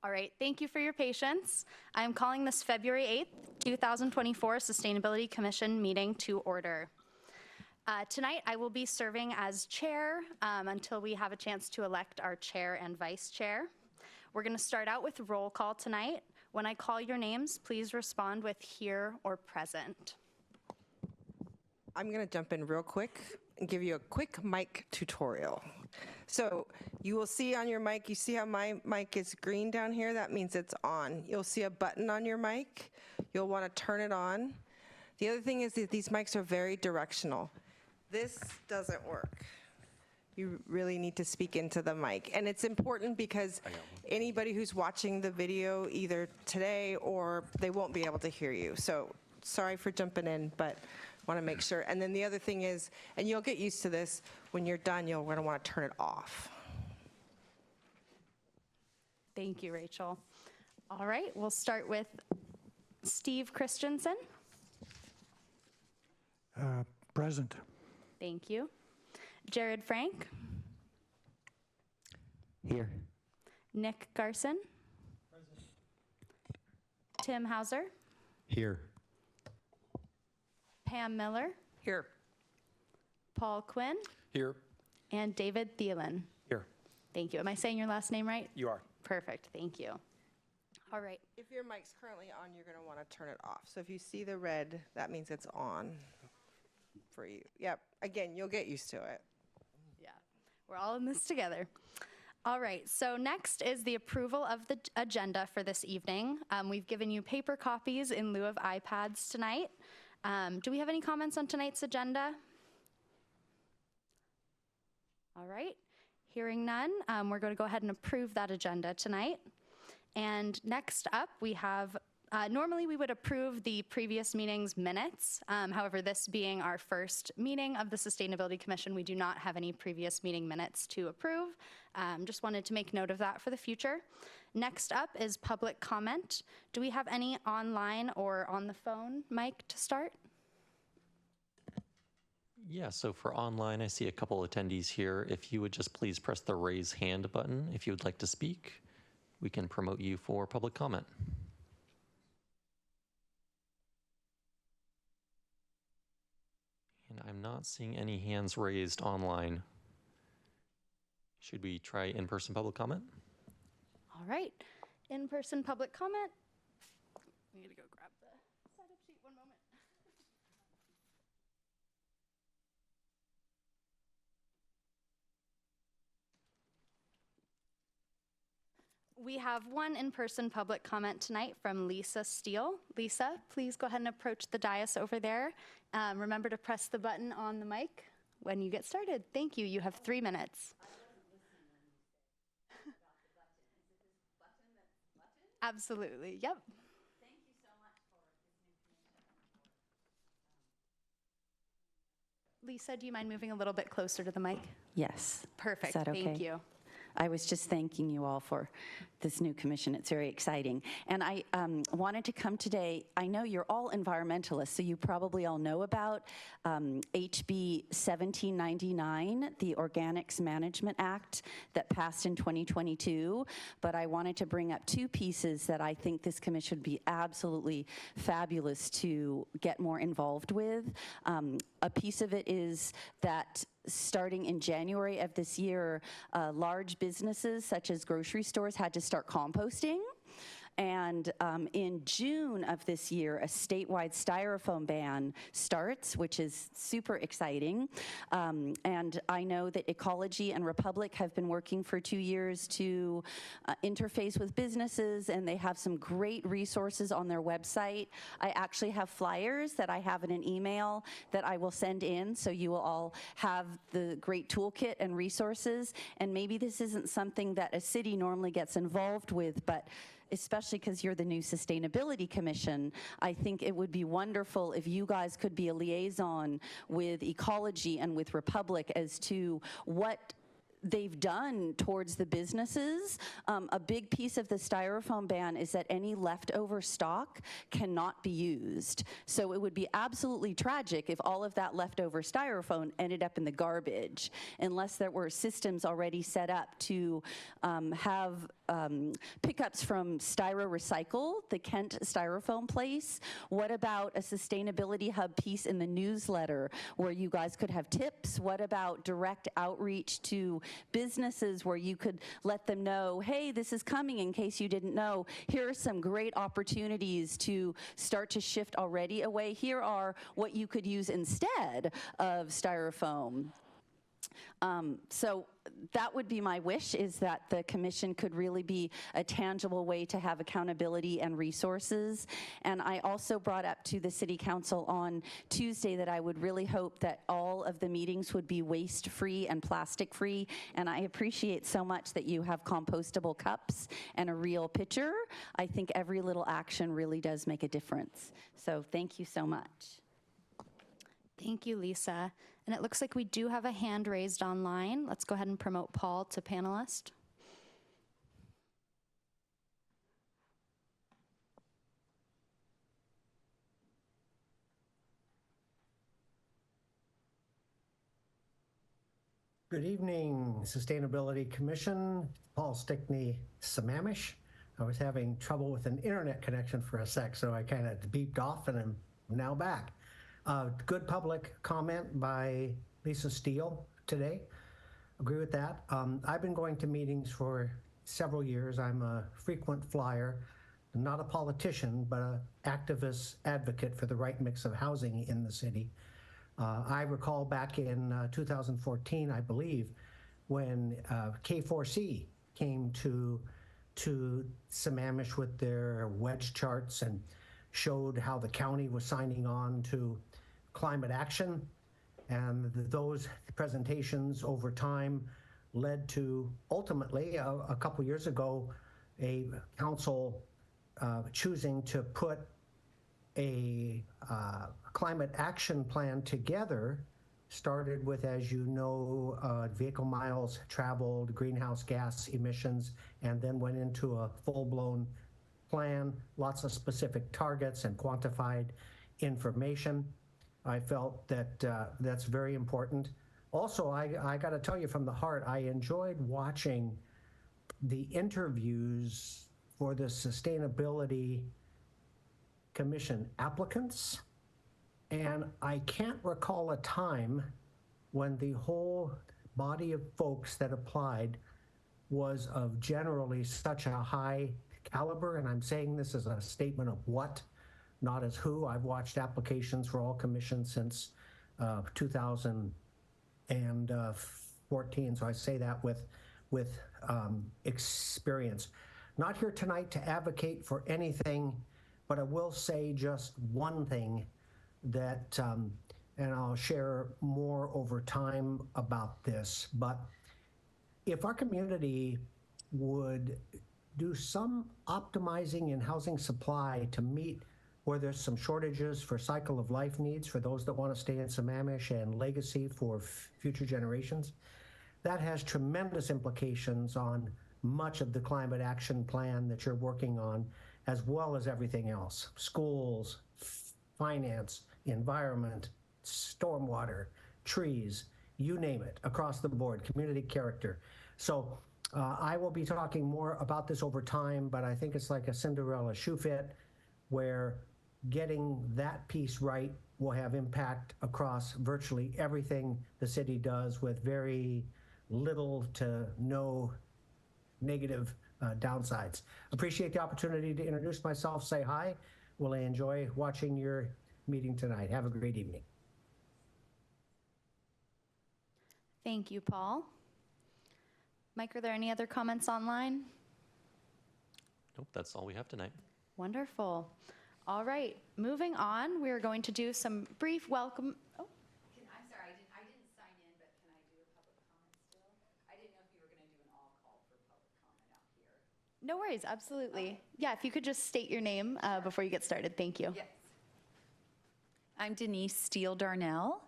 All right, thank you for your patience. I'm calling this February 8th, 2024 Sustainability Commission meeting to order. Tonight, I will be serving as chair until we have a chance to elect our chair and vice chair. We're going to start out with roll call tonight. When I call your names, please respond with here or present. I'm going to jump in real quick and give you a quick mic tutorial. So you will see on your mic, you see how my mic is green down here? That means it's on. You'll see a button on your mic. You'll want to turn it on. The other thing is that these mics are very directional. This doesn't work. You really need to speak into the mic. And it's important because anybody who's watching the video either today or they won't be able to hear you. So sorry for jumping in, but want to make sure. And then the other thing is, and you'll get used to this, when you're done, you're going to want to turn it off. Thank you, Rachel. All right, we'll start with Steve Christensen. Present. Thank you. Jared Frank. Here. Nick Garson. Present. Tim Hauser. Here. Pam Miller. Here. Paul Quinn. Here. And David Thielen. Here. Thank you. Am I saying your last name right? You are. Perfect. Thank you. All right. If your mic's currently on, you're going to want to turn it off. So if you see the red, that means it's on for you. Yep. Again, you'll get used to it. Yeah, we're all in this together. All right, so next is the approval of the agenda for this evening. We've given you paper copies in lieu of iPads tonight. Do we have any comments on tonight's agenda? All right, hearing none, we're going to go ahead and approve that agenda tonight. And next up, we have normally we would approve the previous meeting's minutes. However, this being our first meeting of the Sustainability Commission, we do not have any previous meeting minutes to approve. Just wanted to make note of that for the future. Next up is public comment. Do we have any online or on the phone mic to start? Yeah, so for online, I see a couple attendees here. If you would just please press the raise hand button if you would like to speak, we can promote you for public comment. And I'm not seeing any hands raised online. Should we try in-person public comment? All right, in-person public comment. We need to go grab the setup sheet, one moment. We have one in-person public comment tonight from Lisa Steele. Lisa, please go ahead and approach the dais over there. Remember to press the button on the mic when you get started. Thank you. You have 3 minutes. Absolutely. Yep. Thank you so much for this new commission. Lisa, do you mind moving a little bit closer to the mic? Yes. Perfect. Is that okay? Thank you. I was just thanking you all for this new commission. It's very exciting. And I wanted to come today. I know you're all environmentalists, so you probably all know about HB 1799, the Organics Management Act that passed in 2022. But I wanted to bring up 2 pieces that I think this commission would be absolutely fabulous to get more involved with. A piece of it is that starting in January of this year, large businesses such as grocery stores had to start composting. And in June of this year, a statewide styrofoam ban starts, which is super exciting. And I know that Ecology and Republic have been working for 2 years to interface with businesses, and they have some great resources on their website. I actually have flyers that I have in an email that I will send in, so you will all have the great toolkit and resources. And maybe this isn't something that a city normally gets involved with, but especially because you're the new Sustainability Commission, I think it would be wonderful if you guys could be a liaison with Ecology and with Republic as to what they've done towards the businesses. A big piece of the styrofoam ban is that any leftover stock cannot be used. So it would be absolutely tragic if all of that leftover styrofoam ended up in the garbage, unless there were systems already set up to have pickups from Styro Recycle, the Kent Styrofoam place. What about a sustainability hub piece in the newsletter where you guys could have tips? What about direct outreach to businesses where you could let them know, hey, this is coming in case you didn't know. Here are some great opportunities to start to shift already away. Here are what you could use instead of styrofoam. So that would be my wish, is that the commission could really be a tangible way to have accountability and resources. And I also brought up to the city council on Tuesday that I would really hope that all of the meetings would be waste-free and plastic-free. And I appreciate so much that you have compostable cups and a real pitcher. I think every little action really does make a difference. So thank you so much. Thank you, Lisa. And it looks like we do have a hand raised online. Let's go ahead and promote Paul to panelist. Good evening, Sustainability Commission. Paul Stickney, Sammamish. I was having trouble with an internet connection for a sec, so I kind of beeped off and I'm now back. Good public comment by Lisa Steele today. Agree with that. I've been going to meetings for several years. I'm a frequent flyer, not a politician, but an activist advocate for the right mix of housing in the city. I recall back in 2014, I believe, when K4C came to Sammamish with their wedge charts and showed how the county was signing on to climate action. And those presentations over time led to, ultimately, a couple years ago, a council choosing to put a climate action plan together. Started with, as you know, vehicle miles traveled, greenhouse gas emissions, and then went into a full-blown plan, lots of specific targets and quantified information. I felt that that's very important. Also, I got to tell you from the heart, I enjoyed watching the interviews for the Sustainability Commission applicants. And I can't recall a time when the whole body of folks that applied was of generally such a high caliber. And I'm saying this as a statement of what, not as who. I've watched applications for all commissions since 2014, so I say that with experience. Not here tonight to advocate for anything, but I will say just one thing that, and I'll share more over time about this, but if our community would do some optimizing in housing supply to meet where there's some shortages for cycle of life needs for those that want to stay in Sammamish and legacy for future generations, that has tremendous implications on much of the climate action plan that you're working on, as well as everything else: schools, finance, environment, stormwater, trees, you name it, across the board, community character. So I will be talking more about this over time, but I think it's like a Cinderella shoe fit, where getting that piece right will have impact across virtually everything the city does, with very little to no negative downsides. Appreciate the opportunity to introduce myself, say hi. Will I enjoy watching your meeting tonight. Have a great evening. Thank you, Paul. Mike, are there any other comments online? Nope, that's all we have tonight. Wonderful. All right, moving on, we're going to do some brief welcome. Oh, I'm sorry, I didn't sign in, but can I do a public comment still? I didn't know if you were going to do an all call for public comment out here. no worries, absolutely. Yeah, if you could just state your name before you get started. Thank you. Yes. I'm Denise Steele Darnell,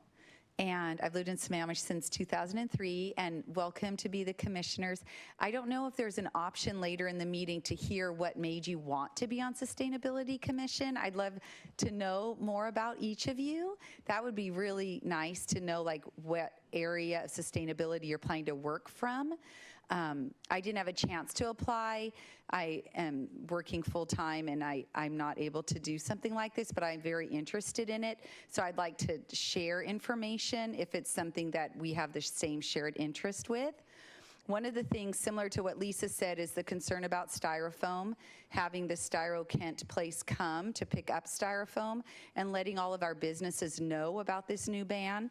and I've lived in Sammamish since 2003, and welcome to be the commissioners. I don't know if there's an option later in the meeting to hear what made you want to be on Sustainability Commission. I'd love to know more about each of you. That would be really nice to know, like, what area of sustainability you're planning to work from. I didn't have a chance to apply. I am working full-time, and I'm not able to do something like this, but I'm very interested in it. So I'd like to share information if it's something that we have the same shared interest with. One of the things, similar to what Lisa said, is the concern about styrofoam, having the Styro Kent place come to pick up styrofoam and letting all of our businesses know about this new ban.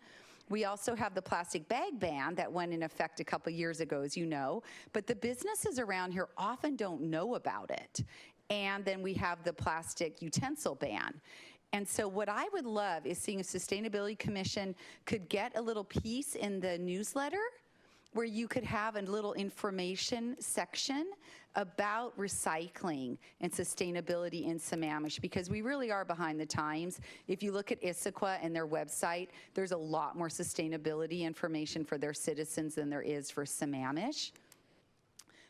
We also have the plastic bag ban that went in effect a couple years ago, as you know, but the businesses around here often don't know about it. And then we have the plastic utensil ban. And so what I would love is seeing if Sustainability Commission could get a little piece in the newsletter where you could have a little information section about recycling and sustainability in Sammamish, because we really are behind the times. If you look at Issaquah and their website, there's a lot more sustainability information for their citizens than there is for Sammamish.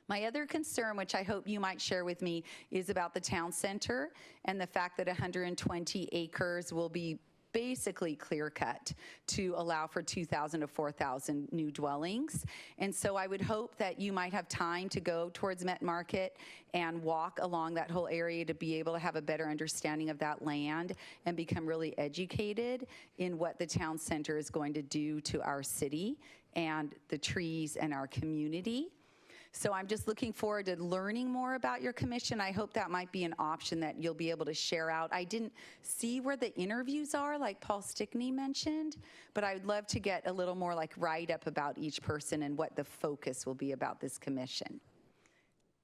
My other concern, which I hope you might share with me, is about the town center and the fact that 120 acres will be basically clear cut to allow for 2,000 to 4,000 new dwellings. And so I would hope that you might have time to go towards Met Market and walk along that whole area to be able to have a better understanding of that land and become really educated in what the town center is going to do to our city and the trees and our community. So I'm just looking forward to learning more about your commission. I hope that might be an option that you'll be able to share out. I didn't see where the interviews are, like Paul Stickney mentioned, but I would love to get a little more like write-up about each person and what the focus will be about this commission.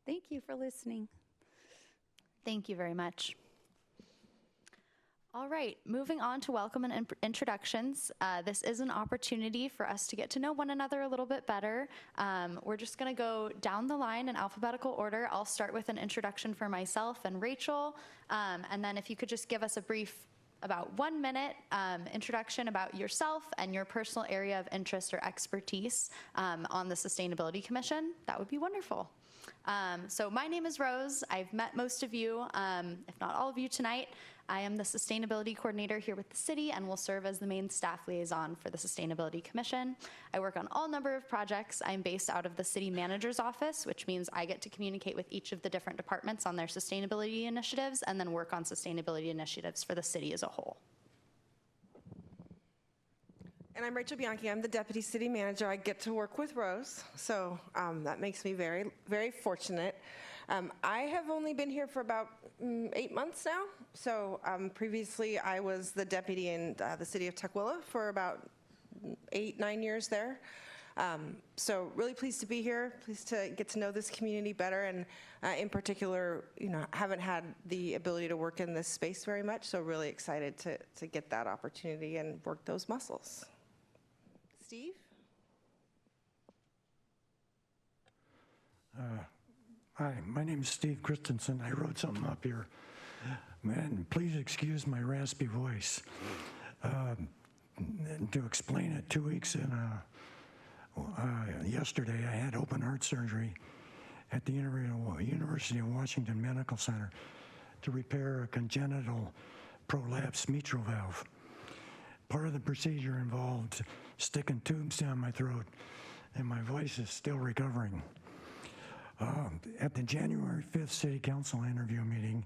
Thank you for listening. Thank you very much. All right, moving on to welcome and introductions. This is an opportunity for us to get to know one another a little bit better. We're just going to go down the line in alphabetical order. I'll start with an introduction for myself and Rachel, and then if you could just give us a brief, about 1 minute introduction about yourself and your personal area of interest or expertise on the Sustainability Commission, that would be wonderful. So my name is Rose. I've met most of you, if not all of you tonight. I am the Sustainability Coordinator here with the city and will serve as the main staff liaison for the Sustainability Commission. I work on all number of projects. I'm based out of the City Manager's office, which means I get to communicate with each of the different departments on their sustainability initiatives and then work on sustainability initiatives for the city as a whole. And I'm Rachel Bianchi. I'm the Deputy City Manager. I get to work with Rose, so that makes me very, very fortunate. I have only been here for about 8 months now. So previously I was the deputy in the city of Tukwila for about 8-9 years there. So really pleased to be here, pleased to get to know this community better, and in particular, haven't had the ability to work in this space very much, so really excited to get that opportunity and work those muscles. Steve? Hi, my name is Steve Christensen. I wrote something up here. Man, please excuse my raspy voice. To explain it, 2 weeks in, yesterday I had open heart surgery at the University of Washington Medical Center to repair a congenital prolapsed mitral valve. Part of the procedure involved sticking tubes down my throat, and my voice is still recovering. At the January 5th City Council interview meeting,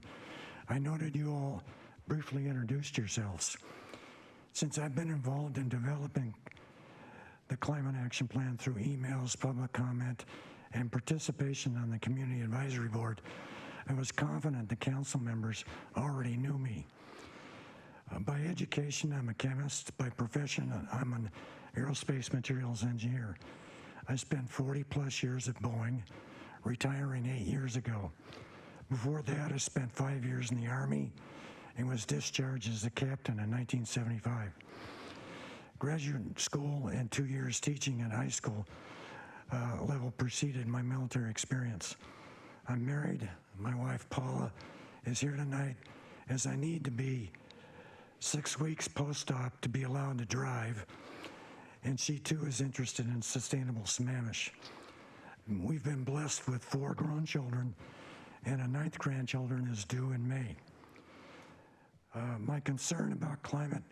I noted you all briefly introduced yourselves. Since I've been involved in developing the Climate Action Plan through emails, public comment, and participation on the Community Advisory Board, I was confident the council members already knew me. By education, I'm a chemist. By profession, I'm an aerospace materials engineer. I spent 40+ years at Boeing, retiring 8 years ago. Before that, I spent 5 years in the Army and was discharged as a captain in 1975. Graduate school and 2 years teaching at high school level preceded my military experience. I'm married. My wife, Paula, is here tonight as I need to be 6 weeks post-op to be allowed to drive, and she too is interested in sustainable Sammamish. We've been blessed with 4 grown children, and a 9th grandchildren is due in May. My concern about climate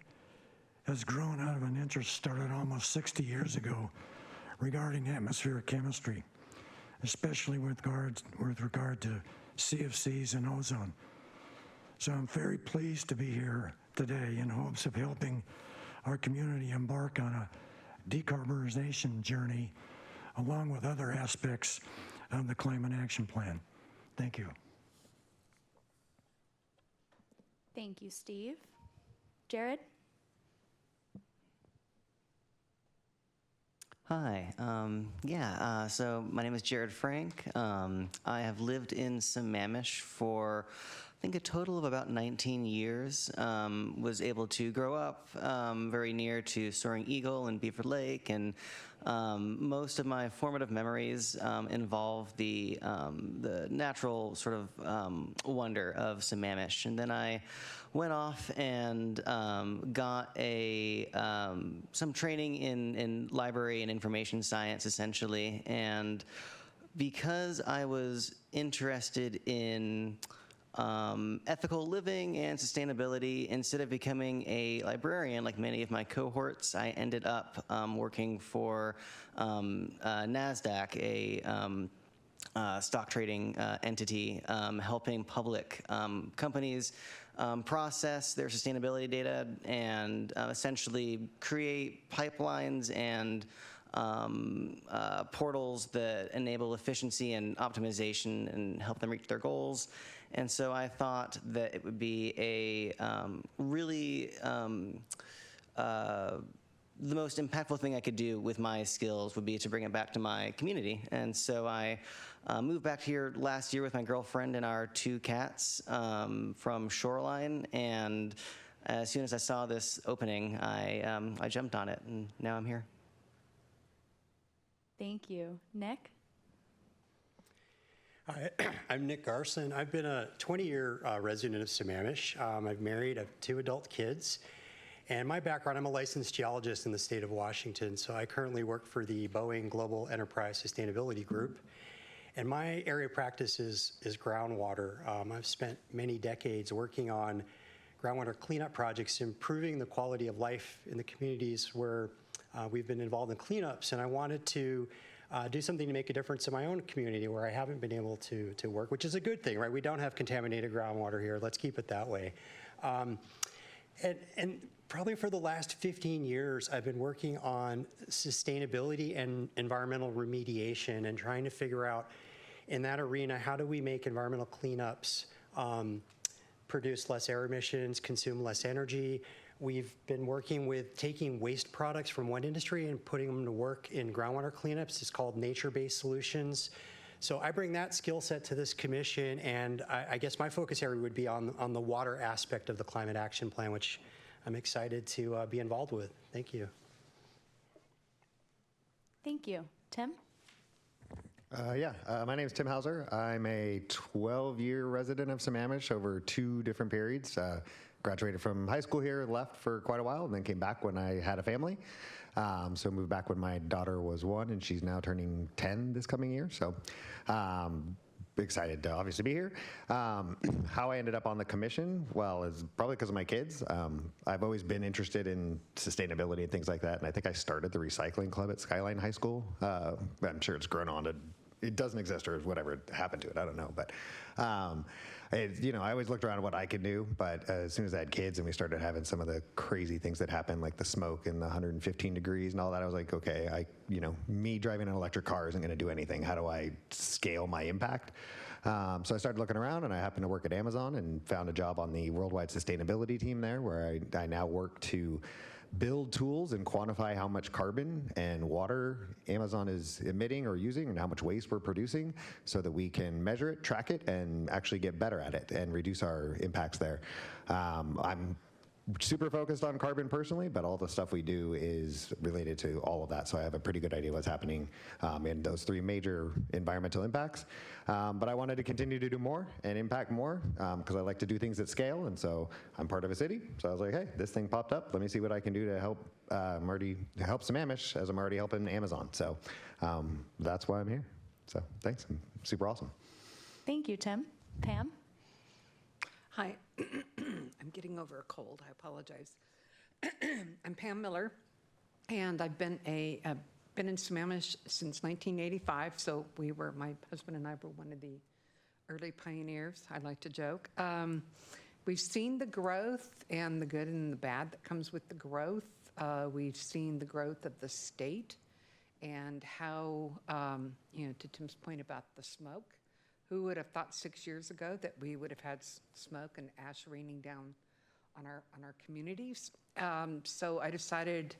has grown out of an interest started almost 60 years ago regarding atmospheric chemistry, especially with regard to CFCs and ozone. So I'm very pleased to be here today in hopes of helping our community embark on a decarbonization journey along with other aspects of the Climate Action Plan. Thank you. Thank you, Steve. Jared? Hi. So my name is Jared Frank. I have lived in Sammamish for, I think, a total of about 19 years. Was able to grow up very near to Soaring Eagle and Beaver Lake, and most of my formative memories involve the natural sort of wonder of Sammamish. And then I went off and got some training in library and information science, essentially. And because I was interested in ethical living and sustainability, instead of becoming a librarian like many of my cohorts, I ended up working for NASDAQ, a stock trading entity, helping public companies process their sustainability data and essentially create pipelines and portals that enable efficiency and optimization and help them reach their goals. And so I thought that it would be a really the most impactful thing I could do with my skills would be to bring it back to my community. And so I moved back here last year with my girlfriend and our 2 cats from Shoreline. And as soon as I saw this opening, I jumped on it, and now I'm here. Thank you. Nick? Hi, I'm Nick Garson. I've been a 20-year resident of Sammamish. I've married, I have 2 adult kids. And my background, I'm a licensed geologist in the state of Washington, so I currently work for the Boeing Global Enterprise Sustainability Group. And my area of practice is groundwater. I've spent many decades working on groundwater cleanup projects, improving the quality of life in the communities where we've been involved in cleanups. And I wanted to do something to make a difference in my own community where I haven't been able to work, which is a good thing, right? We don't have contaminated groundwater here. Let's keep it that way. And probably for the last 15 years, I've been working on sustainability and environmental remediation and trying to figure out in that arena, how do we make environmental cleanups produce less air emissions, consume less energy. We've been working with taking waste products from one industry and putting them to work in groundwater cleanups. It's called nature-based solutions. So I bring that skill set to this commission, and I guess my focus area would be on the water aspect of the Climate Action Plan, which I'm excited to be involved with. Thank you. Thank you. Tim? My name is Tim Hauser. I'm a 12-year resident of Sammamish over 2 different periods. Graduated from high school here, left for quite a while, and then came back when I had a family. So moved back when my daughter was 1, and she's now turning 10 this coming year. So excited to obviously be here. How I ended up on the commission, well, is probably because of my kids. I've always been interested in sustainability and things like that, and I think I started the recycling club at Skyline High School. I'm sure it's grown on to, it doesn't exist or whatever happened to it, I don't know. But I always looked around at what I could do, but as soon as I had kids and we started having some of the crazy things that happen, like the smoke and the 115 degrees and all that, I was like, okay, me driving an electric car isn't going to do anything. How do I scale my impact? So I started looking around, and I happened to work at Amazon and found a job on the worldwide sustainability team there, where I now work to build tools and quantify how much carbon and water Amazon is emitting or using and how much waste we're producing so that we can measure it, track it, and actually get better at it and reduce our impacts there. I'm super focused on carbon personally, but all the stuff we do is related to all of that. So I have a pretty good idea what's happening in those 3 major environmental impacts. But I wanted to continue to do more and impact more because I like to do things at scale. And so I'm part of a city. So I was like, hey, this thing popped up. Let me see what I can do to help help Sammamish as I'm already helping Amazon. So that's why I'm here. So thanks. Super awesome. Thank you, Tim. Pam? Hi, I'm getting over a cold. I apologize. I'm Pam Miller, and I've been in Sammamish since 1985. So my husband and I were one of the early pioneers. I like to joke. We've seen the growth and the good and the bad that comes with the growth. We've seen the growth of the state and how, to Tim's point about the smoke. Who would have thought 6 years ago that we would have had smoke and ash raining down on our communities? So I decided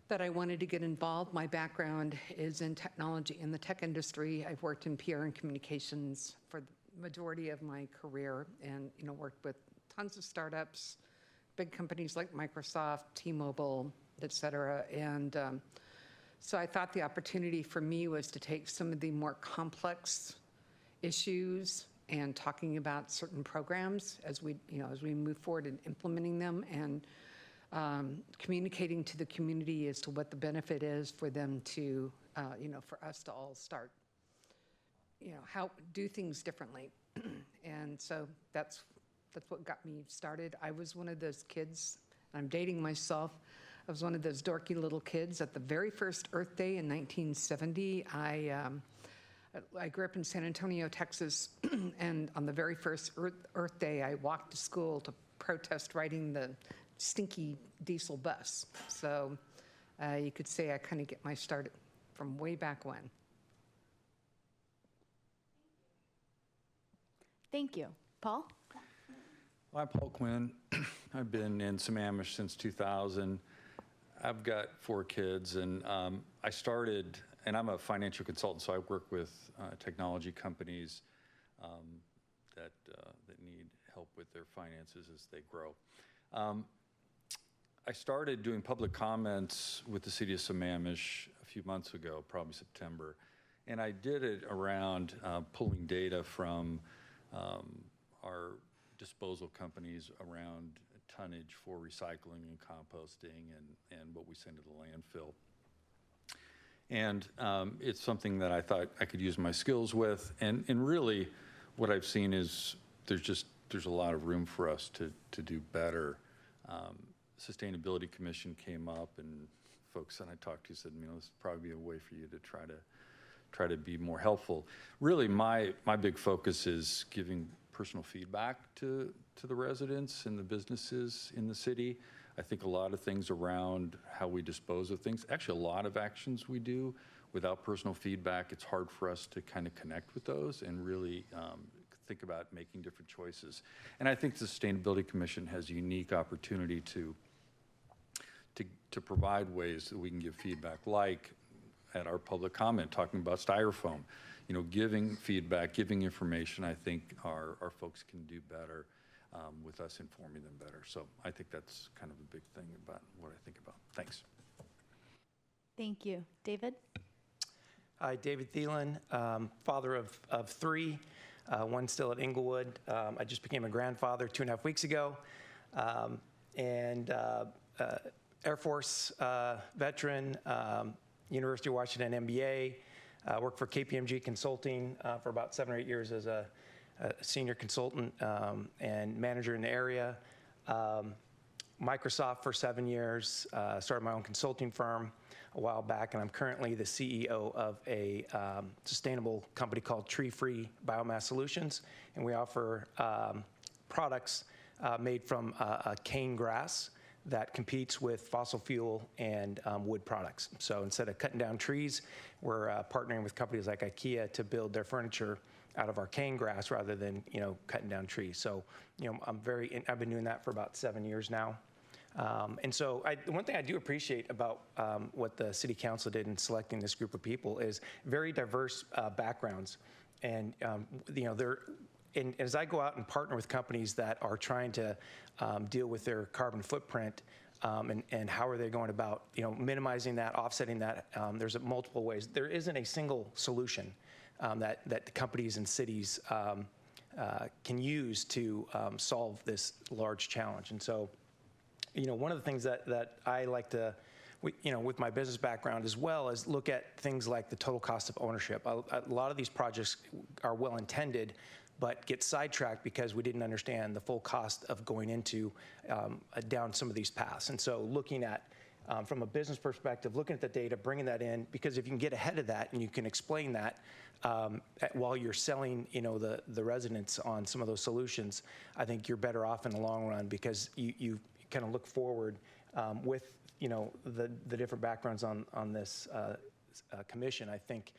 that I wanted to get involved. My background is in technology, in the tech industry. I've worked in PR and communications for the majority of my career, and worked with tons of startups, big companies like Microsoft, T-Mobile, et cetera. And so I thought the opportunity for me was to take some of the more complex issues and talking about certain programs as we move forward in implementing them, and communicating to the community as to what the benefit is for them to, for us to all start, how do things differently. And so that's what got me started. I was one of those kids, I'm dating myself, I was one of those dorky little kids at the very first Earth Day in 1970. I grew up in San Antonio, Texas, and on the very first Earth Day, I walked to school to protest riding the stinky diesel bus. So you could say I kind of get my start from way back when. Thank you. Paul? Well, I'm Paul Quinn. I've been in Sammamish since 2000. I've got 4 kids, and I started, and I'm a financial consultant, so I work with technology companies that need help with their finances as they grow. I started doing public comments with the city of Sammamish a few months ago, probably September, and I did it around pulling data from our disposal companies around tonnage for recycling and composting and what we send to the landfill. And it's something that I thought I could use my skills with. And really what I've seen is there's a lot of room for us to do better. Sustainability Commission came up, and folks that I talked to said, this would probably be a way for you to try to be more helpful. Really, my big focus is giving personal feedback to the residents and the businesses in the city. I think a lot of things around how we dispose of things, actually a lot of actions we do without personal feedback, it's hard for us to kind of connect with those and really think about making different choices. And I think the Sustainability Commission has a unique opportunity to provide ways that we can give feedback, like at our public comment, talking about styrofoam. Giving feedback, giving information, I think our folks can do better with us informing them better. So I think that's kind of a big thing about what I think about. Thanks. Thank you. David? Hi, David Thielen, father of 3, one still at Inglewood. I just became a grandfather 2.5 weeks ago. Air Force veteran, University of Washington MBA. Worked for KPMG Consulting for about 7 or 8 years as a senior consultant and manager in the area. Microsoft for 7 years. Started my own consulting firm a while back, and I'm currently the CEO of a sustainable company called Tree Free Biomass Solutions, and we offer products made from cane grass that competes with fossil fuel and wood products. So instead of cutting down trees, we're partnering with companies like IKEA to build their furniture out of our cane grass rather than cutting down trees. So I've been doing that for about 7 years now. And so one thing I do appreciate about what the City Council did in selecting this group of people is very diverse backgrounds. And and as I go out and partner with companies that are trying to deal with their carbon footprint, and how are they going about, minimizing that, offsetting that, there's multiple ways. There isn't a single solution that the companies and cities can use to solve this large challenge. And so, one of the things that I like to, with my business background as well, is look at things like the total cost of ownership. A lot of these projects are well intended, but get sidetracked because we didn't understand the full cost of going into down some of these paths. And so looking at, from a business perspective, looking at the data, bringing that in, because if you can get ahead of that and you can explain that while you're selling, the residents on some of those solutions, I think you're better off in the long run, because you kind of look forward with, the different backgrounds on this commission. I think,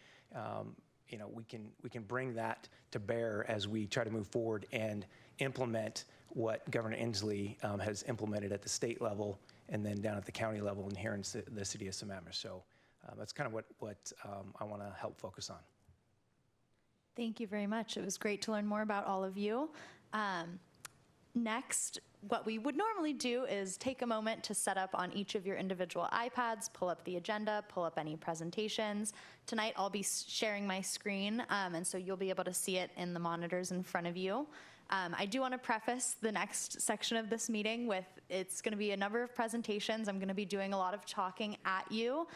we can bring that to bear as we try to move forward and implement what Governor Inslee has implemented at the state level, and then down at the county level and here in the city of Sammamish. So that's kind of what I want to help focus on. Thank you very much. It was great to learn more about all of you. Next, what we would normally do is take a moment to set up on each of your individual iPads, pull up the agenda, pull up any presentations. Tonight, I'll be sharing my screen, and so you'll be able to see it in the monitors in front of you. I do want to preface the next section of this meeting with, it's going to be a number of presentations. I'm going to be doing a lot of talking at you.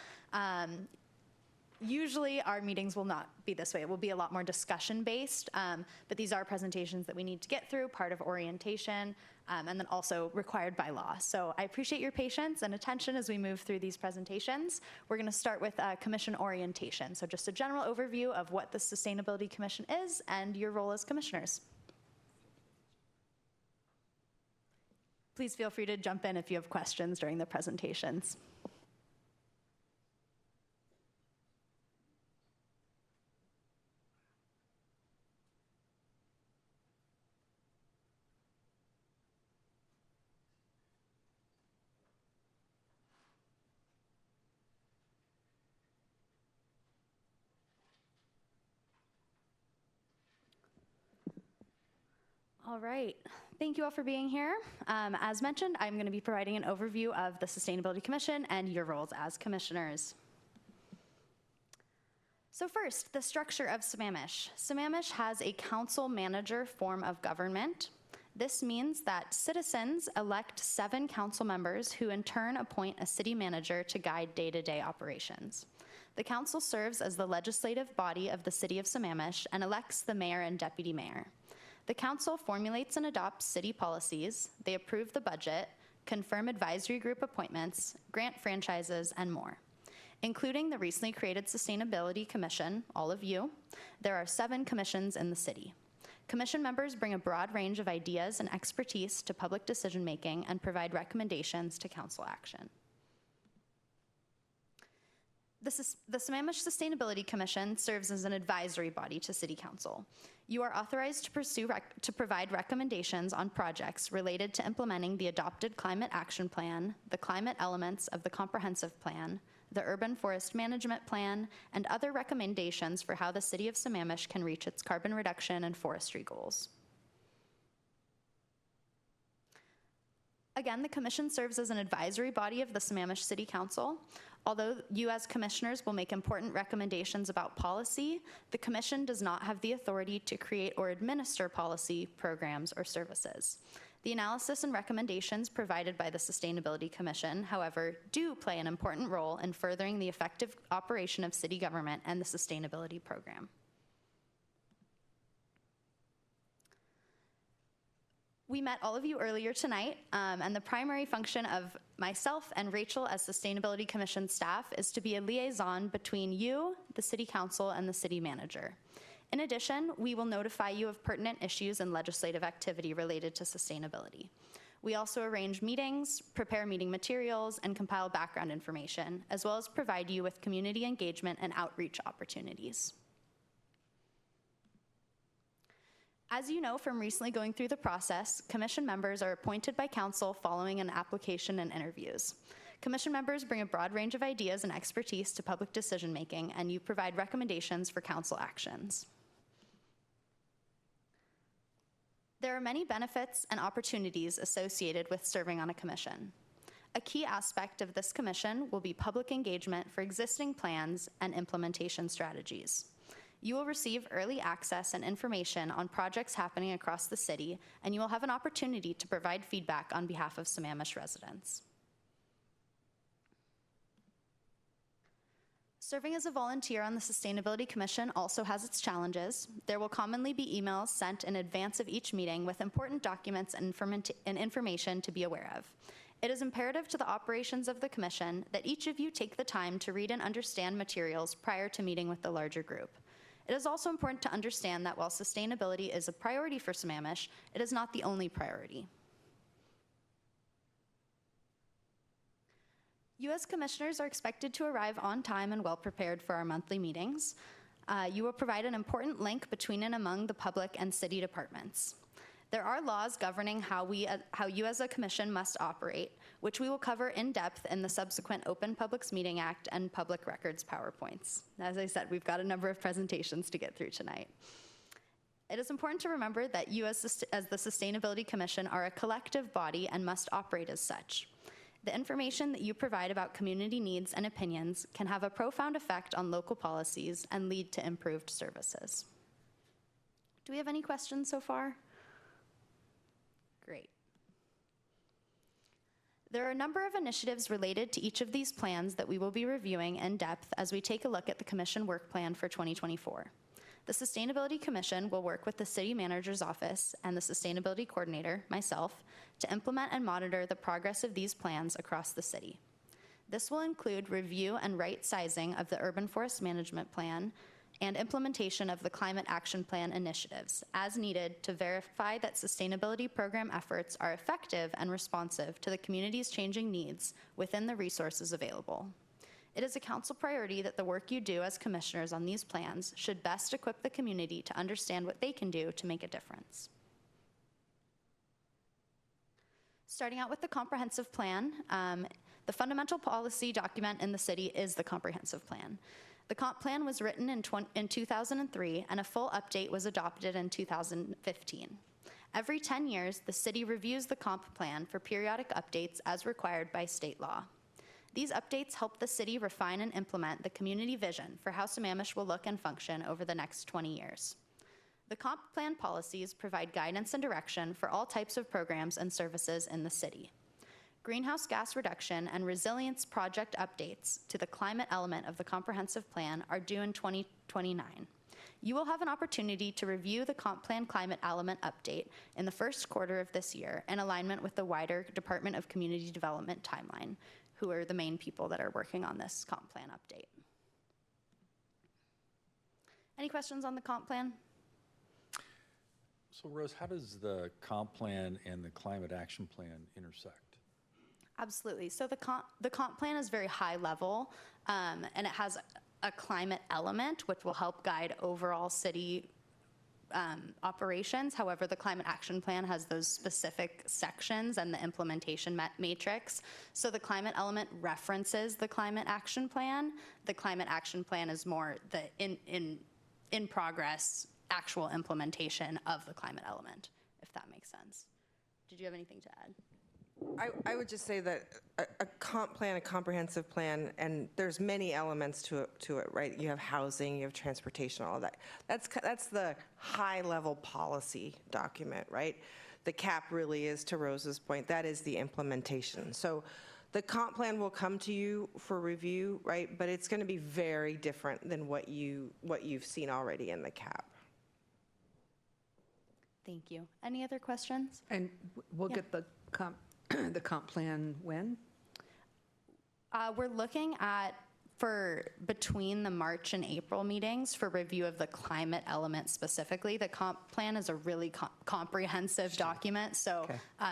Usually our meetings will not be this way. It will be a lot more discussion based, but these are presentations that we need to get through, part of orientation, and then also required by law. So I appreciate your patience and attention as we move through these presentations. We're gonna start with commission orientation. So just a general overview of what the Sustainability Commission is and your role as commissioners. Please feel free to jump in if you have questions during the presentations. All right, thank you all for being here. As mentioned, I'm going to be providing an overview of the Sustainability Commission and your roles as commissioners. So first, the structure of Sammamish. Sammamish has a council manager form of government. This means that citizens elect 7 council members who in turn appoint a city manager to guide day-to-day operations. The council serves as the legislative body of the city of Sammamish and elects the mayor and deputy mayor. The council formulates and adopts city policies, they approve the budget, confirm advisory group appointments, grant franchises, and more. Including the recently created Sustainability Commission, all of you, there are 7 commissions in the city. Commission members bring a broad range of ideas and expertise to public decision-making and provide recommendations to council action. The Sammamish Sustainability Commission serves as an advisory body to City Council. You are authorized to provide recommendations on projects related to implementing the adopted Climate Action Plan, the climate elements of the Comprehensive Plan, the Urban Forest Management Plan, and other recommendations for how the City of Sammamish can reach its carbon reduction and forestry goals. Again, the Commission serves as an advisory body of the Sammamish City Council. Although you as commissioners will make important recommendations about policy, the Commission does not have the authority to create or administer policy, programs, or services. The analysis and recommendations provided by the Sustainability Commission, however, do play an important role in furthering the effective operation of city government and the sustainability program. We met all of you earlier tonight, and the primary function of myself and Rachel as Sustainability Commission staff is to be a liaison between you, the City Council, and the City Manager. In addition, we will notify you of pertinent issues and legislative activity related to sustainability. We also arrange meetings, prepare meeting materials, and compile background information, as well as provide you with community engagement and outreach opportunities. As you know from recently going through the process, commission members are appointed by council following an application and interviews. Commission members bring a broad range of ideas and expertise to public decision-making, and you provide recommendations for council actions. There are many benefits and opportunities associated with serving on a commission. A key aspect of this commission will be public engagement for existing plans and implementation strategies. You will receive early access and information on projects happening across the city, and you will have an opportunity to provide feedback on behalf of Sammamish residents. Serving as a volunteer on the Sustainability Commission also has its challenges. There will commonly be emails sent in advance of each meeting with important documents and information to be aware of. It is imperative to the operations of the Commission that each of you take the time to read and understand materials prior to meeting with the larger group. It is also important to understand that while sustainability is a priority for Sammamish, it is not the only priority. You as commissioners are expected to arrive on time and well prepared for our monthly meetings. You will provide an important link between and among the public and city departments. There are laws governing how you as a commission must operate, which we will cover in depth in the subsequent Open Publics Meeting Act and Public Records PowerPoints. As I said, we've got a number of presentations to get through tonight. It is important to remember that you as the Sustainability Commission are a collective body and must operate as such. The information that you provide about community needs and opinions can have a profound effect on local policies and lead to improved services. Do we have any questions so far? Great. There are a number of initiatives related to each of these plans that we will be reviewing in depth as we take a look at the Commission Work Plan for 2024. The Sustainability Commission will work with the City Manager's Office and the Sustainability Coordinator, myself, to implement and monitor the progress of these plans across the city. This will include review and right sizing of the Urban Forest Management Plan and implementation of the Climate Action Plan initiatives as needed to verify that sustainability program efforts are effective and responsive to the community's changing needs within the resources available. It is a council priority that the work you do as commissioners on these plans should best equip the community to understand what they can do to make a difference. Starting out with the comprehensive plan, the fundamental policy document in the city is the comprehensive plan. The comp plan was written in 2003, and a full update was adopted in 2015. Every 10 years, the city reviews the comp plan for periodic updates as required by state law. These updates help the city refine and implement the community vision for how Sammamish will look and function over the next 20 years. The comp plan policies provide guidance and direction for all types of programs and services in the city. Greenhouse gas reduction and resilience project updates to the climate element of the comprehensive plan are due in 2029. You will have an opportunity to review the comp plan climate element update in the first quarter of this year in alignment with the wider Department of Community Development timeline, who are the main people that are working on this comp plan update. Any questions on the comp plan? So Rose, how does the comp plan and the climate action plan intersect? Absolutely. So the comp plan is very high level, and it has a climate element, which will help guide overall city operations. However, the climate action plan has those specific sections and the implementation matrix. So the climate element references the climate action plan. The climate action plan is more the in progress actual implementation of the climate element, if that makes sense. Did you have anything to add? I would just say that a comp plan, a comprehensive plan, and there's many elements to it, right? You have housing, you have transportation, all of that. That's the high-level policy document, right? The cap really is, to Rose's point, that is the implementation. So the comp plan will come to you for review, right? But it's going to be very different than what you've seen already in the cap. Thank you. Any other questions? And we'll get the comp plan when? We're looking at for between the March and April meetings for review of the climate element specifically. The comp plan is a really comprehensive document. So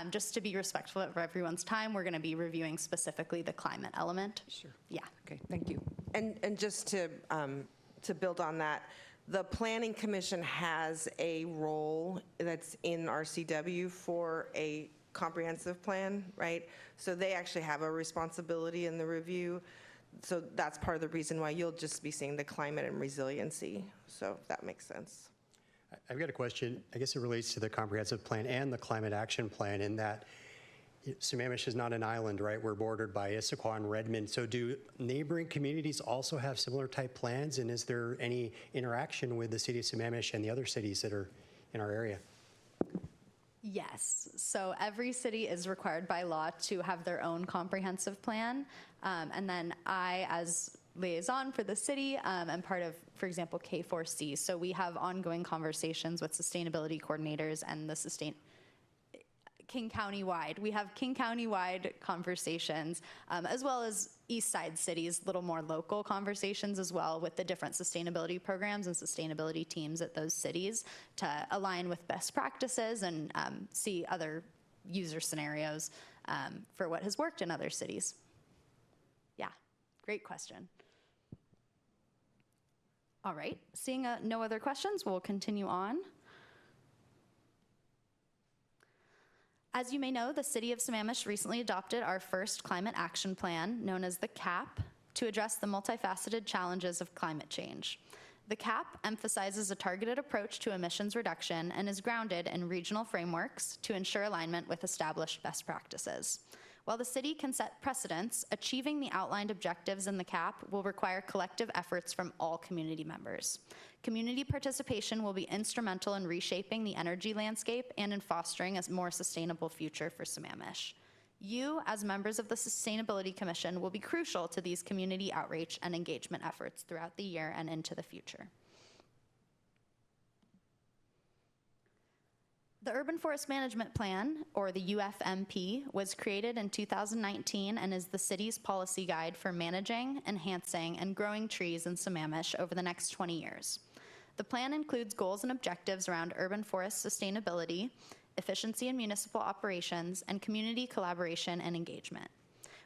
just to be respectful of everyone's time, we're going to be reviewing specifically the climate element. Sure. Yeah. Okay, thank you. And just to build on that, the Planning Commission has a role that's in RCW for a comprehensive plan, right? So they actually have a responsibility in the review. So that's part of the reason why you'll just be seeing the climate and resiliency. So if that makes sense. I've got a question. I guess it relates to the comprehensive plan and the climate action plan in that Sammamish is not an island, right? We're bordered by Issaquah and Redmond. So do neighboring communities also have similar type plans? And is there any interaction with the city of Sammamish and the other cities that are in our area? Yes. So every city is required by law to have their own comprehensive plan. And then I, as liaison for the city, am part of, for example, K4C. So we have ongoing conversations with sustainability coordinators and the King County-wide. We have King County-wide conversations, as well as East Side cities, little more local conversations as well with the different sustainability programs and sustainability teams at those cities to align with best practices and see other user scenarios for what has worked in other cities. Yeah, great question. All right, seeing no other questions, we'll continue on. As you may know, the City of Sammamish recently adopted our first climate action plan, known as the CAP, to address the multifaceted challenges of climate change. The CAP emphasizes a targeted approach to emissions reduction and is grounded in regional frameworks to ensure alignment with established best practices. While the city can set precedents, achieving the outlined objectives in the CAP will require collective efforts from all community members. Community participation will be instrumental in reshaping the energy landscape and in fostering a more sustainable future for Sammamish. You, as members of the Sustainability Commission, will be crucial to these community outreach and engagement efforts throughout the year and into the future. The Urban Forest Management Plan, or the UFMP, was created in 2019 and is the city's policy guide for managing, enhancing, and growing trees in Sammamish over the next 20 years. The plan includes goals and objectives around urban forest sustainability, efficiency in municipal operations, and community collaboration and engagement.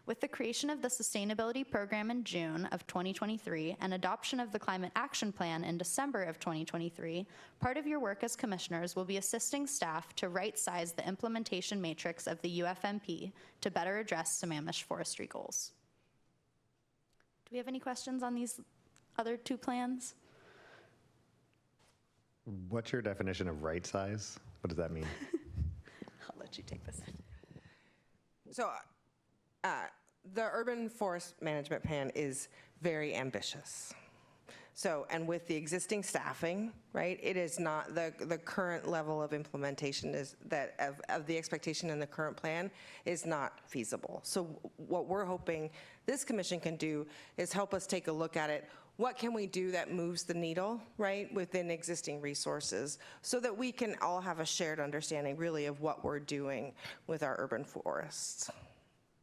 With the creation of the Sustainability Program in June of 2023 and adoption of the Climate Action Plan in December of 2023, part of your work as commissioners will be assisting staff to right-size the implementation matrix of the UFMP to better address Sammamish forestry goals. Do we have any questions on these other two plans? What's your definition of right size? What does that mean? I'll let you take this. So the urban forest management plan is very ambitious. So, and with the existing staffing, right, it is not the current level of implementation is that of the expectation in the current plan is not feasible. So what we're hoping this commission can do is help us take a look at it. What can we do that moves the needle, right, within existing resources so that we can all have a shared understanding really of what we're doing with our urban forests.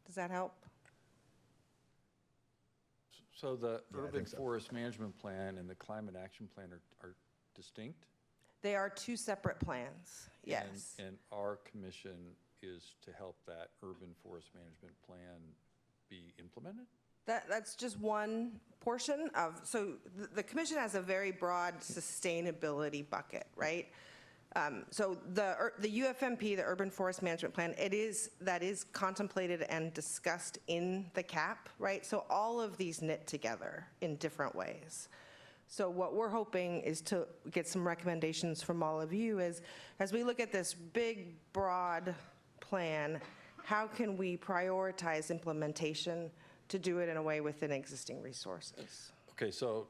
Does that help? So the Urban Forest Management Plan and the Climate Action Plan are distinct? They are two separate plans, yes. And our commission is to help that Urban Forest Management Plan be implemented? That's just one portion of, so the commission has a very broad sustainability bucket, right? So the UFMP, the Urban Forest Management Plan, that is contemplated and discussed in the CAP, right? So all of these knit together in different ways. So what we're hoping is to get some recommendations from all of you is, as we look at this big, broad plan, how can we prioritize implementation to do it in a way within existing resources? Okay, so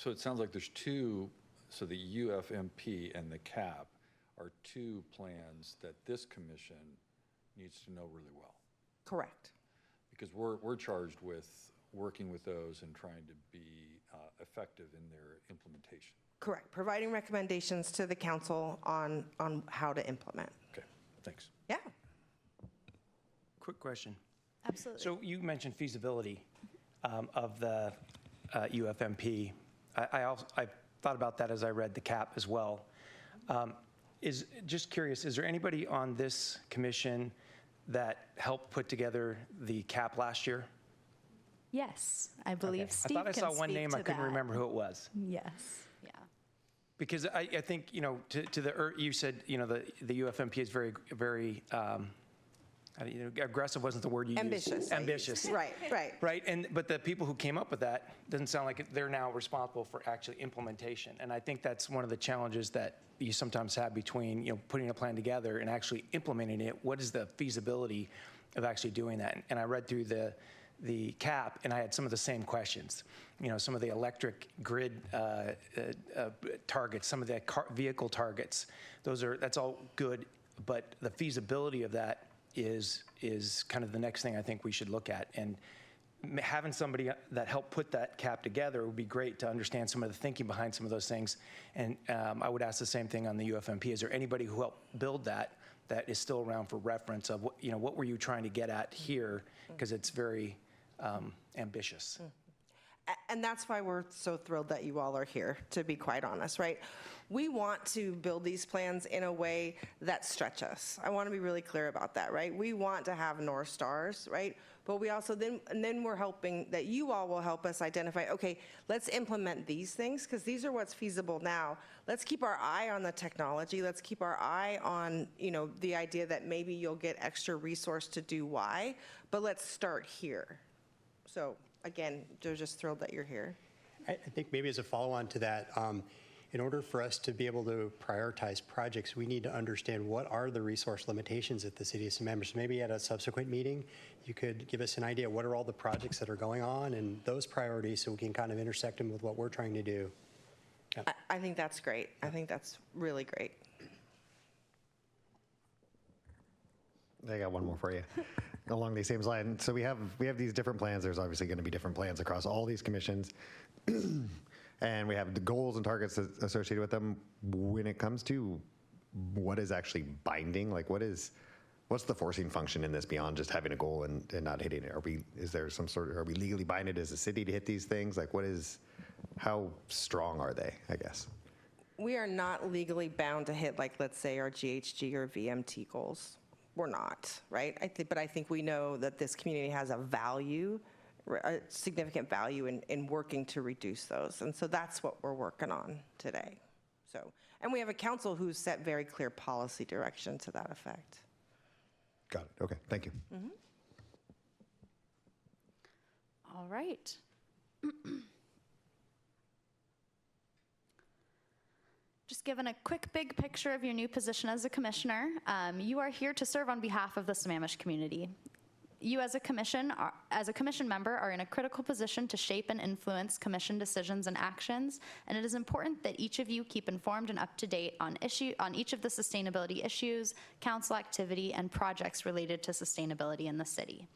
it sounds like there's two. So the UFMP and the CAP are two plans that this commission needs to know really well. Correct. Because we're charged with working with those and trying to be effective in their implementation. Correct. Providing recommendations to the council on how to implement. Okay, thanks. Yeah. Quick question. Absolutely. So you mentioned feasibility of the UFMP. I thought about that as I read the CAP as well. Just curious, is there anybody on this commission that helped put together the CAP last year? Yes, I believe Steve I thought I saw one name, I couldn't that. remember who it was. Yes, yeah. Because I think, you know, you said, you know, the UFMP is very aggressive wasn't the word you Ambitious, used. I Ambitious. used. Right. Right, but the people who came up with that doesn't sound like they're now responsible for actually implementation. And I think that's one of the challenges that you sometimes have between putting a plan together and actually implementing it. What is the feasibility of actually doing that? And I read through the CAP, and I had some of the same questions. Some of the electric grid targets, some of the vehicle targets. That's all good, but the feasibility of that is kind of the next thing I think we should look at. And having somebody that helped put that CAP together would be great to understand some of the thinking behind some of those things. And I would ask the same thing on the UFMP. Is there anybody who helped build that is still around for reference of what were you trying to get at here? Because it's very ambitious. And that's why we're so thrilled that you all are here, to be quite honest, right? We want to build these plans in a way that stretch us. I want to be really clear about that, right? We want to have North Stars, right? But we also then we're hoping that you all will help us identify, okay, let's implement these things because these are what's feasible now. Let's keep our eye on the technology. Let's keep our eye on, the idea that maybe you'll get extra resource to do Y, but let's start here. So again, they're just thrilled that you're here. I think maybe as a follow-on to that, in order for us to be able to prioritize projects, we need to understand what are the resource limitations at the City of Sammamish. Maybe at a subsequent meeting, you could give us an idea what are all the projects that are going on and those priorities so we can kind of intersect them with what we're trying to do. Yeah. I think that's great. I think that's really great. I got one more for you along these same lines. So we have these different plans. There's obviously going to be different plans across all these commissions. And we have the goals and targets associated with them. When it comes to what is actually binding, like what's the forcing function in this beyond just having a goal and not hitting it? Are we legally binded as a city to hit these things? Like how strong are they, I guess? We are not legally bound to hit, like, let's say our GHG or VMT goals. We're not, right? But I think we know that this community has a significant value in working to reduce those. And so that's what we're working on today. And we have a council who's set very clear policy direction to that effect. Got it. Okay. Thank you. Mm-hmm. All right. Just given a quick big picture of your new position as a commissioner, you are here to serve on behalf of the Sammamish community. You as a commission member are in a critical position to shape and influence commission decisions and actions, and it is important that each of you keep informed and up to date on each of the sustainability issues, council activity, and projects related to sustainability in the city.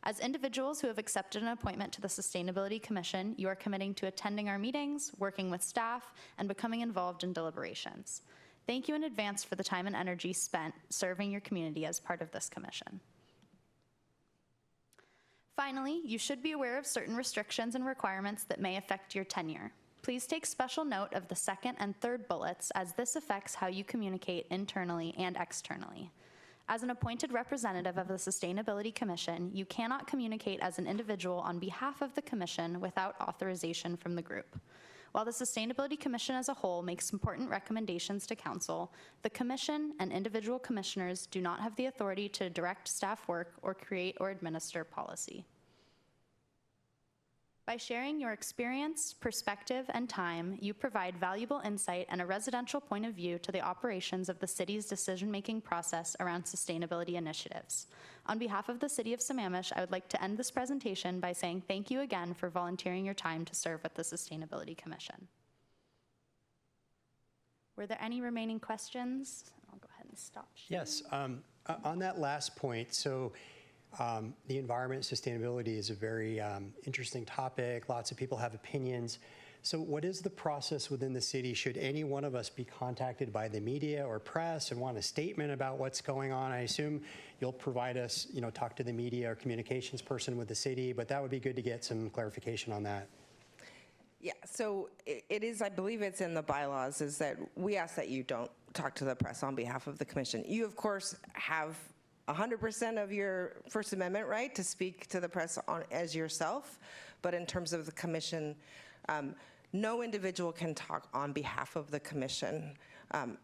As individuals who have accepted an appointment to the Sustainability Commission, you are committing to attending our meetings, working with staff, and becoming involved in deliberations. Thank you in advance for the time and energy spent serving your community as part of this commission. Finally, you should be aware of certain restrictions and requirements that may affect your tenure. Please take special note of the second and third bullets, as this affects how you communicate internally and externally. As an appointed representative of the Sustainability Commission, you cannot communicate as an individual on behalf of the Commission without authorization from the group. While the Sustainability Commission as a whole makes important recommendations to Council, the Commission and individual commissioners do not have the authority to direct staff work or create or administer policy. By sharing your experience, perspective, and time, you provide valuable insight and a residential point of view to the operations of the city's decision-making process around sustainability initiatives. On behalf of the City of Sammamish, I would like to end this presentation by saying thank you again for volunteering your time to serve with the Sustainability Commission. Were there any remaining questions? I'll go ahead and stop sharing. Yes, on that last point, so the environment sustainability is a very interesting topic. Lots of people have opinions. So what is the process within the city? Should any one of us be contacted by the media or press and want a statement about what's going on? I assume you'll provide us, talk to the media or communications person with the city, but that would be good to get some clarification on that. Yeah, so it is, I believe it's in the bylaws, is that we ask that you don't talk to the press on behalf of the commission. You, of course, have 100% of your First Amendment right to speak to the press as yourself, but in terms of the commission, no individual can talk on behalf of the commission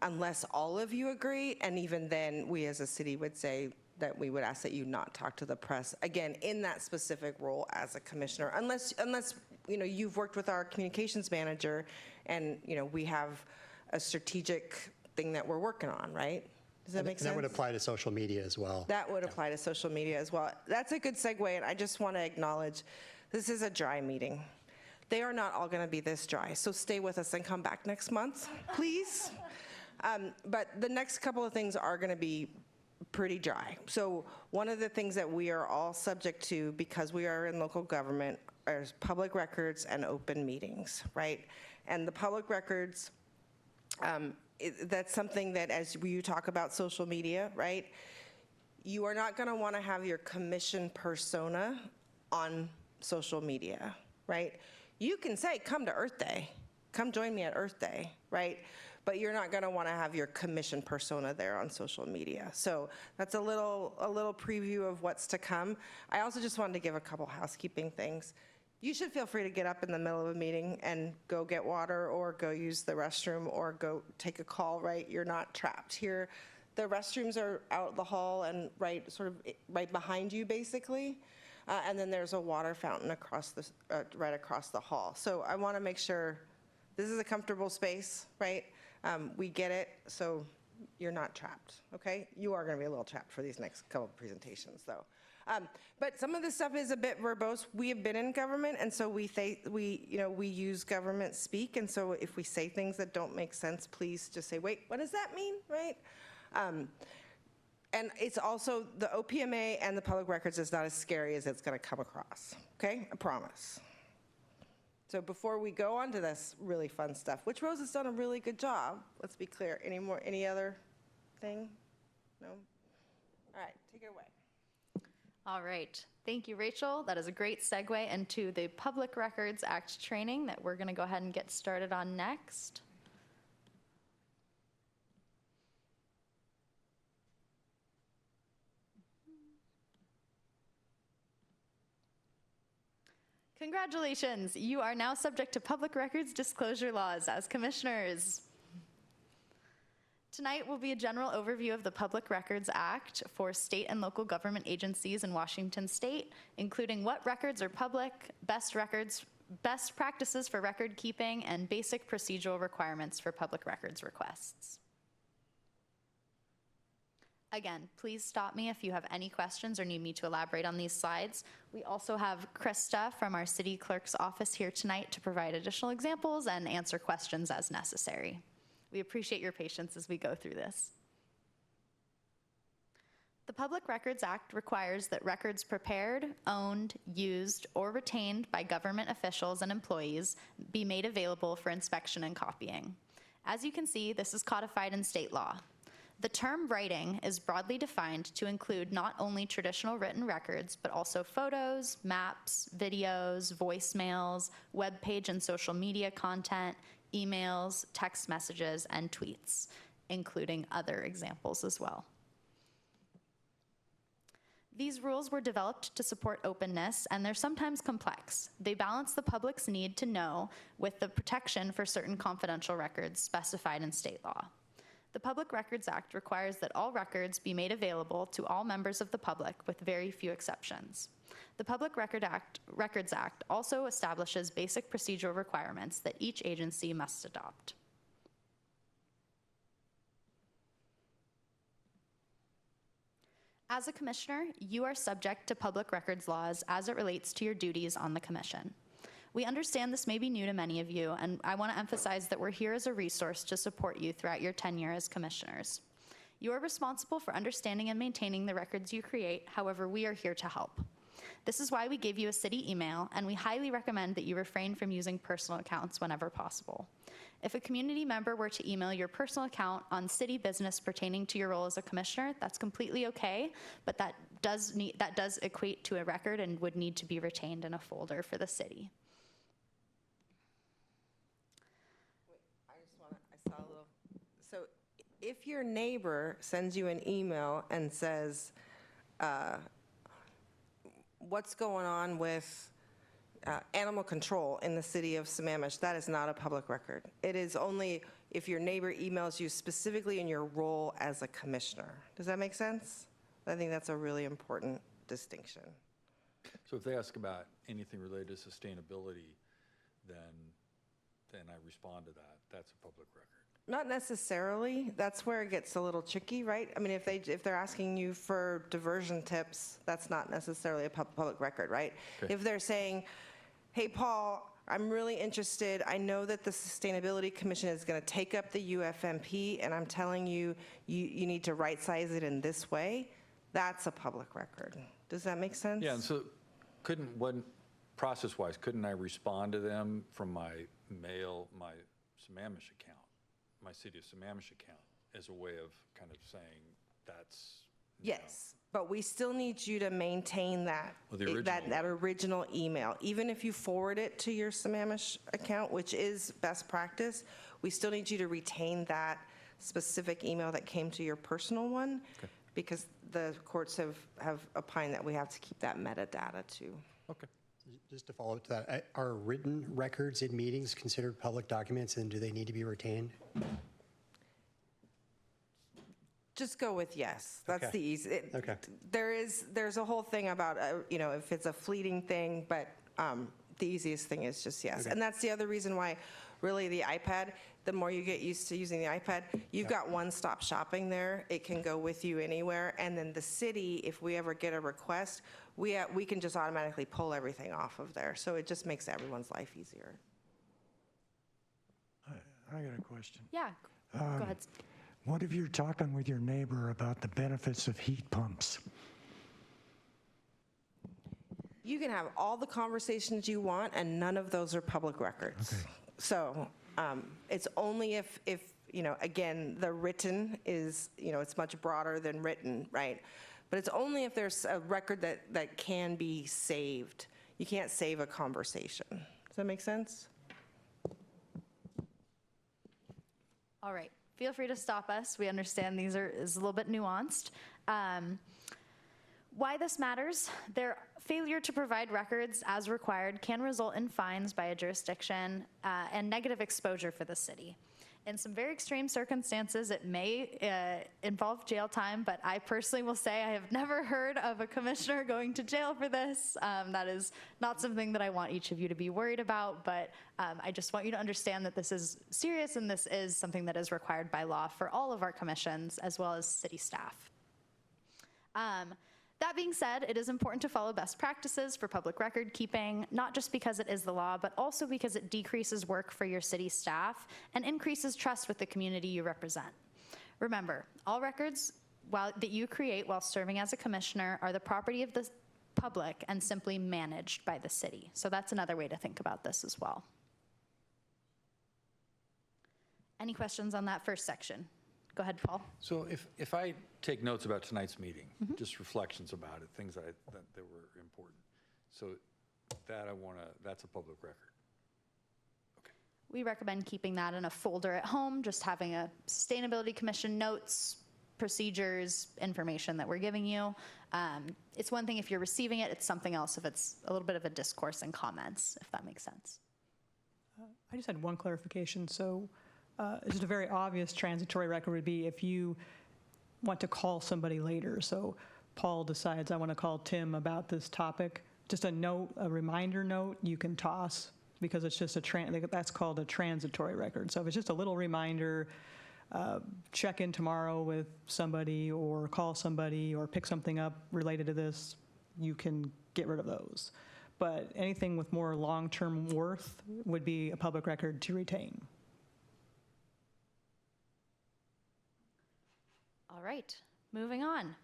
unless all of you agree, and even then we as a city would say that we would ask that you not talk to the press, again, in that specific role as a commissioner, unless you've worked with our communications manager and, we have a strategic thing that we're working on, right? Does that make sense? That would apply to social media as well. That would apply to social media as well. That's a good segue, and I just want to acknowledge, this is a dry meeting. They are not all going to be this dry, so stay with us and come back next month, please. But the next couple of things are going to be pretty dry. So one of the things that we are all subject to, because we are in local government, are public records and open meetings, right? And the public records, that's something that, as you talk about social media, right, you are not going to want to have your commission persona on social media, right? You can say, come to Earth Day, come join me at Earth Day, right? But you're not going to want to have your commission persona there on social media. So that's a little preview of what's to come. I also just wanted to give a couple housekeeping things. You should feel free to get up in the middle of a meeting and go get water or go use the restroom or go take a call, right? You're not trapped here. The restrooms are out the hall and right behind you, basically. And then there's a water fountain right across the hall. So I want to make sure this is a comfortable space, right? We get it, so you're not trapped, okay? You are going to be a little trapped for these next couple of presentations, though. But some of this stuff is a bit verbose. We have been in government, and so we use government speak, and so if we say things that don't make sense, please just say, wait, what does that mean, right? And it's also, the OPMA and the public records is not as scary as it's going to come across, okay? I promise. So before we go on to this really fun stuff, which Rose has done a really good job, let's be clear. Any other thing? No? All right, take it away. All right. Thank you, Rachel. That is a great segue into the Public Records Act training that we're going to go ahead and get started on next. Congratulations. You are now subject to public records disclosure laws as commissioners. Tonight will be a general overview of the Public Records Act for state and local government agencies in Washington state, including what records are public, best practices for record keeping, and basic procedural requirements for public records requests. Again, please stop me if you have any questions or need me to elaborate on these slides. We also have Krista from our city clerk's office here tonight to provide additional examples and answer questions as necessary. We appreciate your patience as we go through this. The Public Records Act requires that records prepared, owned, used, or retained by government officials and employees be made available for inspection and copying. As you can see, this is codified in state law. The term writing is broadly defined to include not only traditional written records, but also photos, maps, videos, voicemails, web page and social media content, emails, text messages, and tweets, including other examples as well. These rules were developed to support openness, and they're sometimes complex. They balance the public's need to know with the protection for certain confidential records specified in state law. The Public Records Act requires that all records be made available to all members of the public with very few exceptions. The Public Records Act also establishes basic procedural requirements that each agency must adopt. As a commissioner, you are subject to public records laws as it relates to your duties on the commission. We understand this may be new to many of you, and I want to emphasize that we're here as a resource to support you throughout your tenure as commissioners. You are responsible for understanding and maintaining the records you create, however, we are here to help. This is why we gave you a city email, and we highly recommend that you refrain from using personal accounts whenever possible. If a community member were to email your personal account on city business pertaining to your role as a commissioner, that's completely okay, but that does equate to a record and would need to be retained in a folder for the city. So if your neighbor sends you an email and says, what's going on with animal control in the city of Sammamish, that is not a public record. It is only if your neighbor emails you specifically in your role as a commissioner. Does that make sense? I think that's a really important distinction. So if they ask about anything related to sustainability, then I respond to that. That's a public record. Not necessarily. That's where it gets a little tricky, right? I mean, if they're asking you for diversion tips, that's not necessarily a public record, right? Okay. If they're saying, hey, Paul, I'm really interested. I know that the Sustainability Commission is going to take up the UFMP, and I'm telling you, you need to right-size it in this way. That's a public record. Does that make sense? Yeah, and so process-wise, couldn't I respond to them from my Sammamish account, my City of Sammamish account, as a way of kind of saying that's... Yes, but we still need you to maintain that, that original email. Even if you forward it to your Sammamish account, which is best practice, we still need you to retain that specific email that came to your personal one, because the courts have opined that we have to keep that metadata too. Okay. Just to follow up to that, are written records in meetings considered public documents, and do they need to be retained? Just go with yes. That's Okay. the easy. Okay. There's a whole thing about, if it's a fleeting thing, but the easiest thing is just yes. Okay. And that's the other reason why, really, the iPad, the more you get used to using the iPad, you've got one-stop shopping there. It can go with you anywhere. And then the city, if we ever get a request, we can just automatically pull everything off of there. So it just makes everyone's life easier. I got a question. Yeah, go ahead. What if you're talking with your neighbor about the benefits of heat pumps? You can have all the conversations you want, and none of those are public records. Okay. So it's only if again, the written is, it's much broader than written, right? But it's only if there's a record that can be saved. You can't save a conversation. Does that make sense? All right. Feel free to stop us. We understand is a little bit nuanced. Why this matters, their failure to provide records as required can result in fines by a jurisdiction and negative exposure for the city. In some very extreme circumstances, it may involve jail time, but I personally will say I have never heard of a commissioner going to jail for this. That is not something that I want each of you to be worried about, but I just want you to understand that this is serious and this is something that is required by law for all of our commissions as well as city staff. That being said, it is important to follow best practices for public record keeping, not just because it is the law, but also because it decreases work for your city staff and increases trust with the community you represent. Remember, all records that you create while serving as a commissioner are the property of the public and simply managed by the city. So that's another way to think about this as well. Any questions on that first section? Go ahead, Paul. So if I take notes about tonight's meeting, just reflections about it, things that were important. So that's a public record. Okay. We recommend keeping that in a folder at home, just having a Sustainability Commission notes, procedures, information that we're giving you. It's one thing if you're receiving it, it's something else if it's a little bit of a discourse and comments, if that makes sense. I just had one clarification. So just a very obvious transitory record would be if you want to call somebody later. So Paul decides, I want to call Tim about this topic. Just a note, a reminder note you can toss because it's just that's called a transitory record. So if it's just a little reminder, check in tomorrow with somebody or call somebody or pick something up related to this, you can get rid of those. But anything with more long-term worth would be a public record to retain. All right, moving on.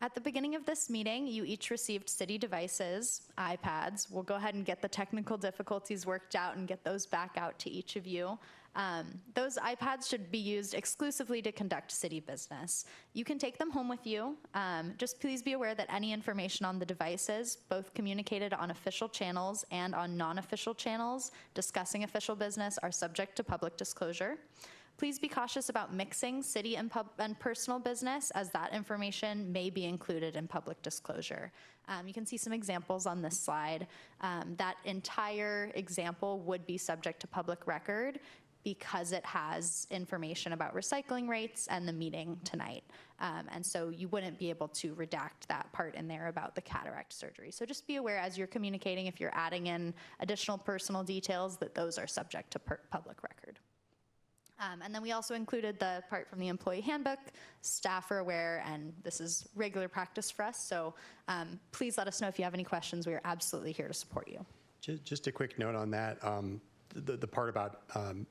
At the beginning of this meeting, you each received city devices, iPads. We'll go ahead and get the technical difficulties worked out and get those back out to each of you. Those iPads should be used exclusively to conduct city business. You can take them home with you. Just please be aware that any information on the devices, both communicated on official channels and on non-official channels discussing official business, are subject to public disclosure. Please be cautious about mixing city and personal business, as that information may be included in public disclosure. You can see some examples on this slide. That entire example would be subject to public record because it has information about recycling rates and the meeting tonight. And so you wouldn't be able to redact that part in there about the cataract surgery. So just be aware as you're communicating, if you're adding in additional personal details, that those are subject to public record. And then we also included the part from the employee handbook. Staff are aware, and this is regular practice for us. So please let us know if you have any questions. We are absolutely here to support you. Just a quick note on that. The part about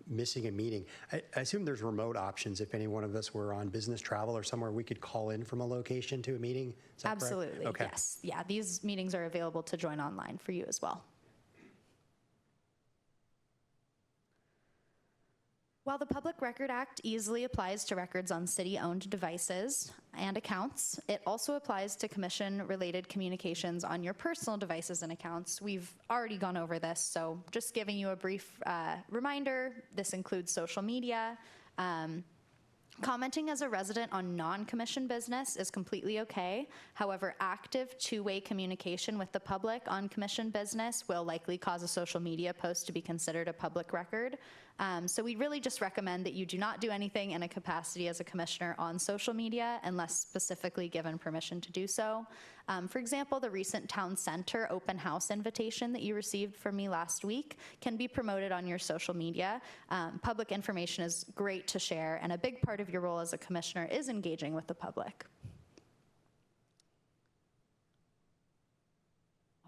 missing a meeting. I assume there's remote options if any one of us were on business travel or somewhere we could call in from a location to a meeting. Is that Absolutely, correct? Okay. yes. Yeah, these meetings are available to join online for you as well. While the Public Record Act easily applies to records on city-owned devices and accounts, it also applies to commission-related communications on your personal devices and accounts. We've already gone over this, so just giving you a brief reminder, this includes social media. Commenting as a resident on non-commission business is completely okay. However, active two-way communication with the public on commission business will likely cause a social media post to be considered a public record. So we really just recommend that you do not do anything in a capacity as a commissioner on social media unless specifically given permission to do so. For example, the recent town center open house invitation that you received from me last week can be promoted on your social media. Public information is great to share, and a big part of your role as a commissioner is engaging with the public.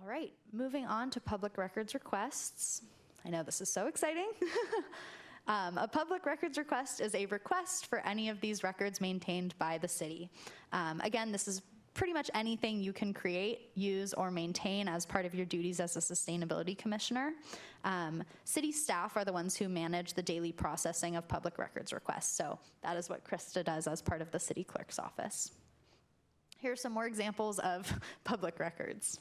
All right, moving on to public records requests. I know this is so exciting. A public records request is a request for any of these records maintained by the city. Again, this is pretty much anything you can create, use, or maintain as part of your duties as a sustainability commissioner. City staff are the ones who manage the daily processing of public records requests, so that is what Krista does as part of the city clerk's office. Here are some more examples of public records.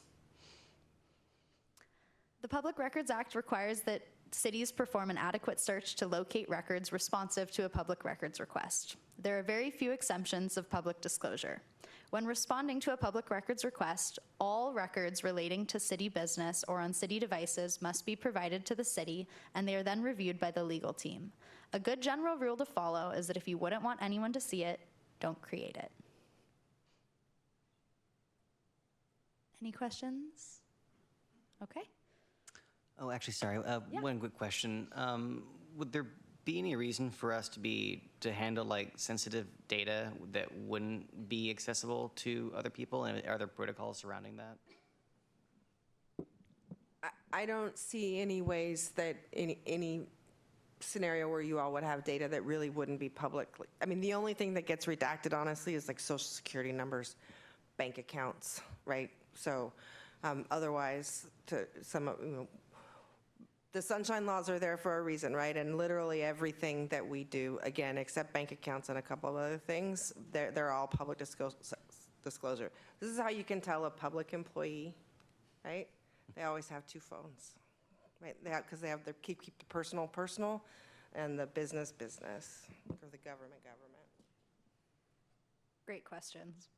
The Public Records Act requires that cities perform an adequate search to locate records responsive to a public records request. There are very few exemptions of public disclosure. When responding to a public records request, all records relating to city business or on city devices must be provided to the city, and they are then reviewed by the legal team. A good general rule to follow is that if you wouldn't want anyone to see it, don't create it. Any questions? Okay. Oh, actually, sorry. One quick question. Would there be any reason for us to handle like sensitive data that wouldn't be accessible to other people? And are there protocols surrounding that? I don't see any ways that any scenario where you all would have data that really wouldn't be public. I mean, the only thing that gets redacted, honestly, is like social security numbers, bank accounts, right? So otherwise, to some of, the sunshine laws are there for a reason, right? And literally everything that we do, again, except bank accounts and a couple of other things, they're all public disclosure. This is how you can tell a public employee, right? They always have two phones, right? Because they have their keep the personal and the business, or the government. Great questions.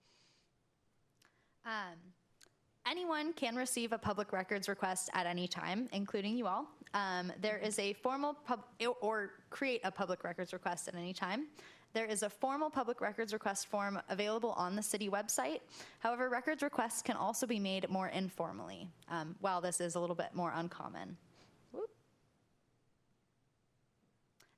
Anyone can receive a public records request at any time, including you all. There is a formal or create a public records request at any time. There is a formal public records request form available on the city website. However, records requests can also be made more informally, while this is a little bit more uncommon.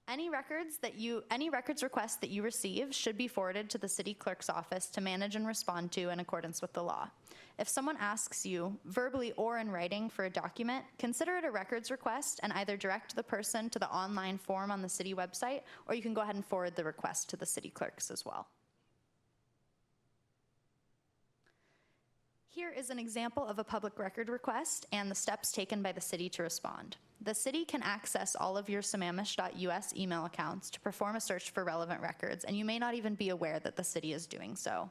Any records request that you receive should be forwarded to the city clerk's office to manage and respond to in accordance with the law. If someone asks you, verbally or in writing, for a document, consider it a records request and either direct the person to the online form on the city website, or you can go ahead and forward the request to the city clerks as well. Here is an example of a public record request and the steps taken by the city to respond. The city can access all of your sammamish.us email accounts to perform a search for relevant records, and you may not even be aware that the city is doing so.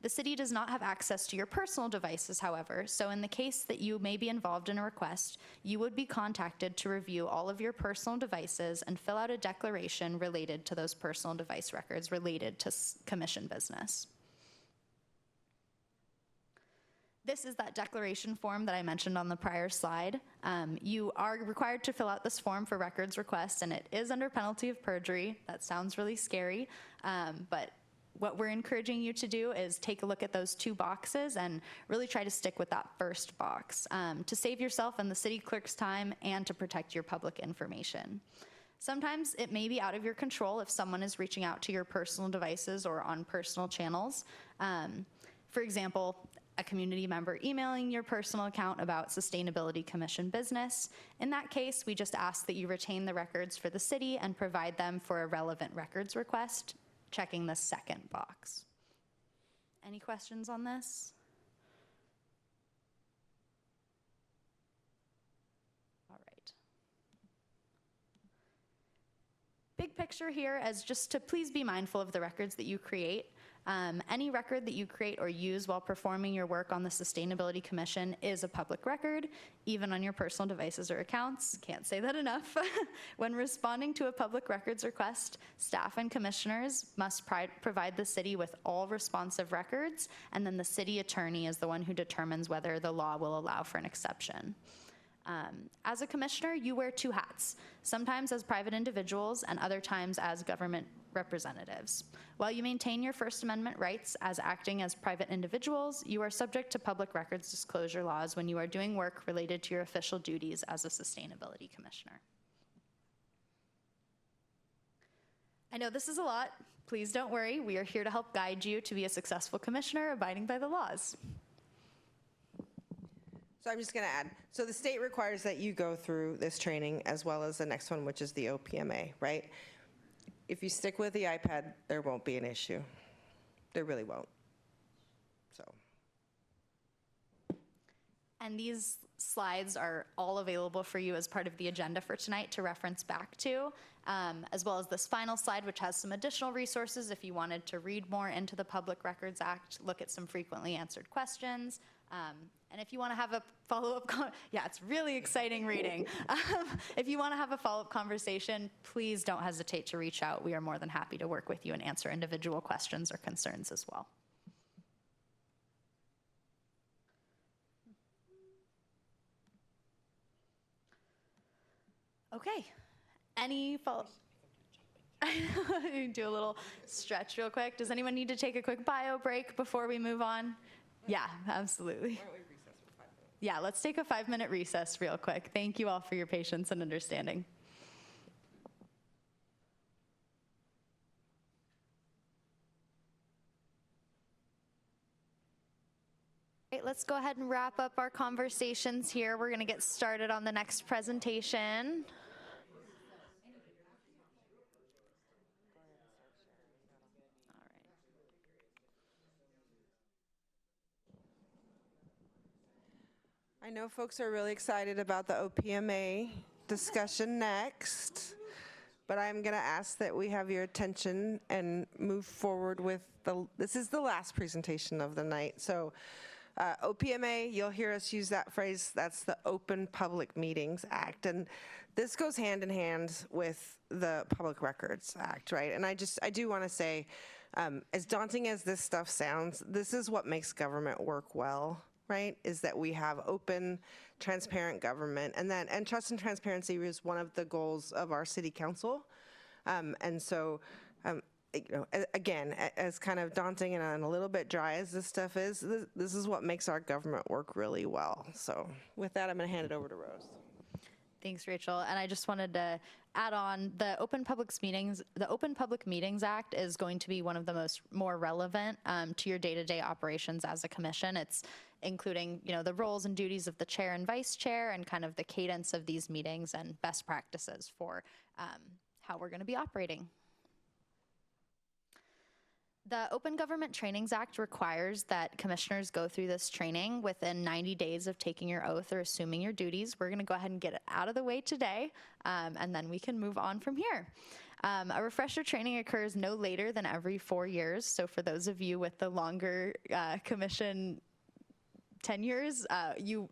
The city does not have access to your personal devices, however, so in the case that you may be involved in a request, you would be contacted to review all of your personal devices and fill out a declaration related to those personal device records related to commission business. This is that declaration form that I mentioned on the prior slide. You are required to fill out this form for records requests, and it is under penalty of perjury. That sounds really scary, but what we're encouraging you to do is take a look at those 2 boxes and really try to stick with that first box to save yourself and the city clerk's time and to protect your public information. Sometimes it may be out of your control if someone is reaching out to your personal devices or on personal channels. For example, a community member emailing your personal account about Sustainability Commission business. In that case, we just ask that you retain the records for the city and provide them for a relevant records request, checking the second box. Any questions on this? All right. Big picture here is just to please be mindful of the records that you create. Any record that you create or use while performing your work on the Sustainability Commission is a public record, even on your personal devices or accounts. Can't say that enough. When responding to a public records request, staff and commissioners must provide the city with all responsive records, and then the city attorney is the one who determines whether the law will allow for an exception. As a commissioner, you wear 2 hats, sometimes as private individuals and other times as government representatives. While you maintain your First Amendment rights as acting as private individuals, you are subject to public records disclosure laws when you are doing work related to your official duties as a sustainability commissioner. I know this is a lot. Please don't worry. We are here to help guide you to be a successful commissioner abiding by the laws. So I'm just going to add, so the state requires that you go through this training as well as the next one, which is the OPMA, right? If you stick with the iPad, there won't be an issue. There really won't. So. And these slides are all available for you as part of the agenda for tonight to reference back to, as well as this final slide, which has some additional resources if you wanted to read more into the Public Records Act, look at some frequently answered questions. And if you want to have a follow-up, yeah, it's really exciting reading. If you want to have a follow-up conversation, please don't hesitate to reach out. We are more than happy to work with you and answer individual questions or concerns as well. Okay, any follow-up? Do a little stretch real quick. Does anyone need to take a quick bio break before we move on? Yeah, absolutely. Why don't we recess for 5 minutes? Yeah, let's take a 5-minute recess real quick. Thank you all for your patience and understanding. Right, let's go ahead and wrap up our conversations here. We're going to get started on the next presentation. I know folks are really excited about the OPMA discussion next, but I'm going to ask that we have your attention and move forward with this is the last presentation of the night. So OPMA, you'll hear us use that phrase, that's the Open Public Meetings Act. And this goes hand in hand with the Public Records Act, right? And I do want to say, as daunting as this stuff sounds, this is what makes government work well. Right, is that we have open, transparent government, and trust and transparency is one of the goals of our city council. And so, you know, again, as kind of daunting and a little bit dry as this stuff is, this is what makes our government work really well. So with that, I'm going to hand it over to Rose. Thanks, Rachel. And I just wanted to add on the Open Public Meetings Act is going to be one of the more relevant to your day-to-day operations as a commission. It's including, you know, the roles and duties of the chair and vice chair and kind of the cadence of these meetings and best practices for how we're going to be operating. The Open Government Trainings Act requires that commissioners go through this training within 90 days of taking your oath or assuming your duties. We're going to go ahead and get it out of the way today, and then we can move on from here. A refresher training occurs no later than every 4 years. So for those of you with the longer commission tenures,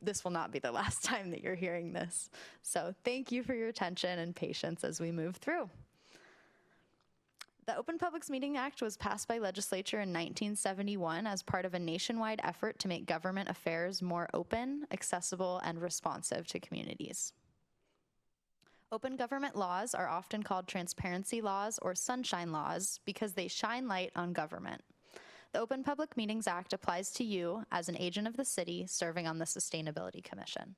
this will not be the last time that you're hearing this. So thank you for your attention and patience as we move through. The Open Publics Meeting Act was passed by legislature in 1971 as part of a nationwide effort to make government affairs more open, accessible, and responsive to communities. Open government laws are often called transparency laws or sunshine laws because they shine light on government. The Open Public Meetings Act applies to you as an agent of the city serving on the Sustainability Commission.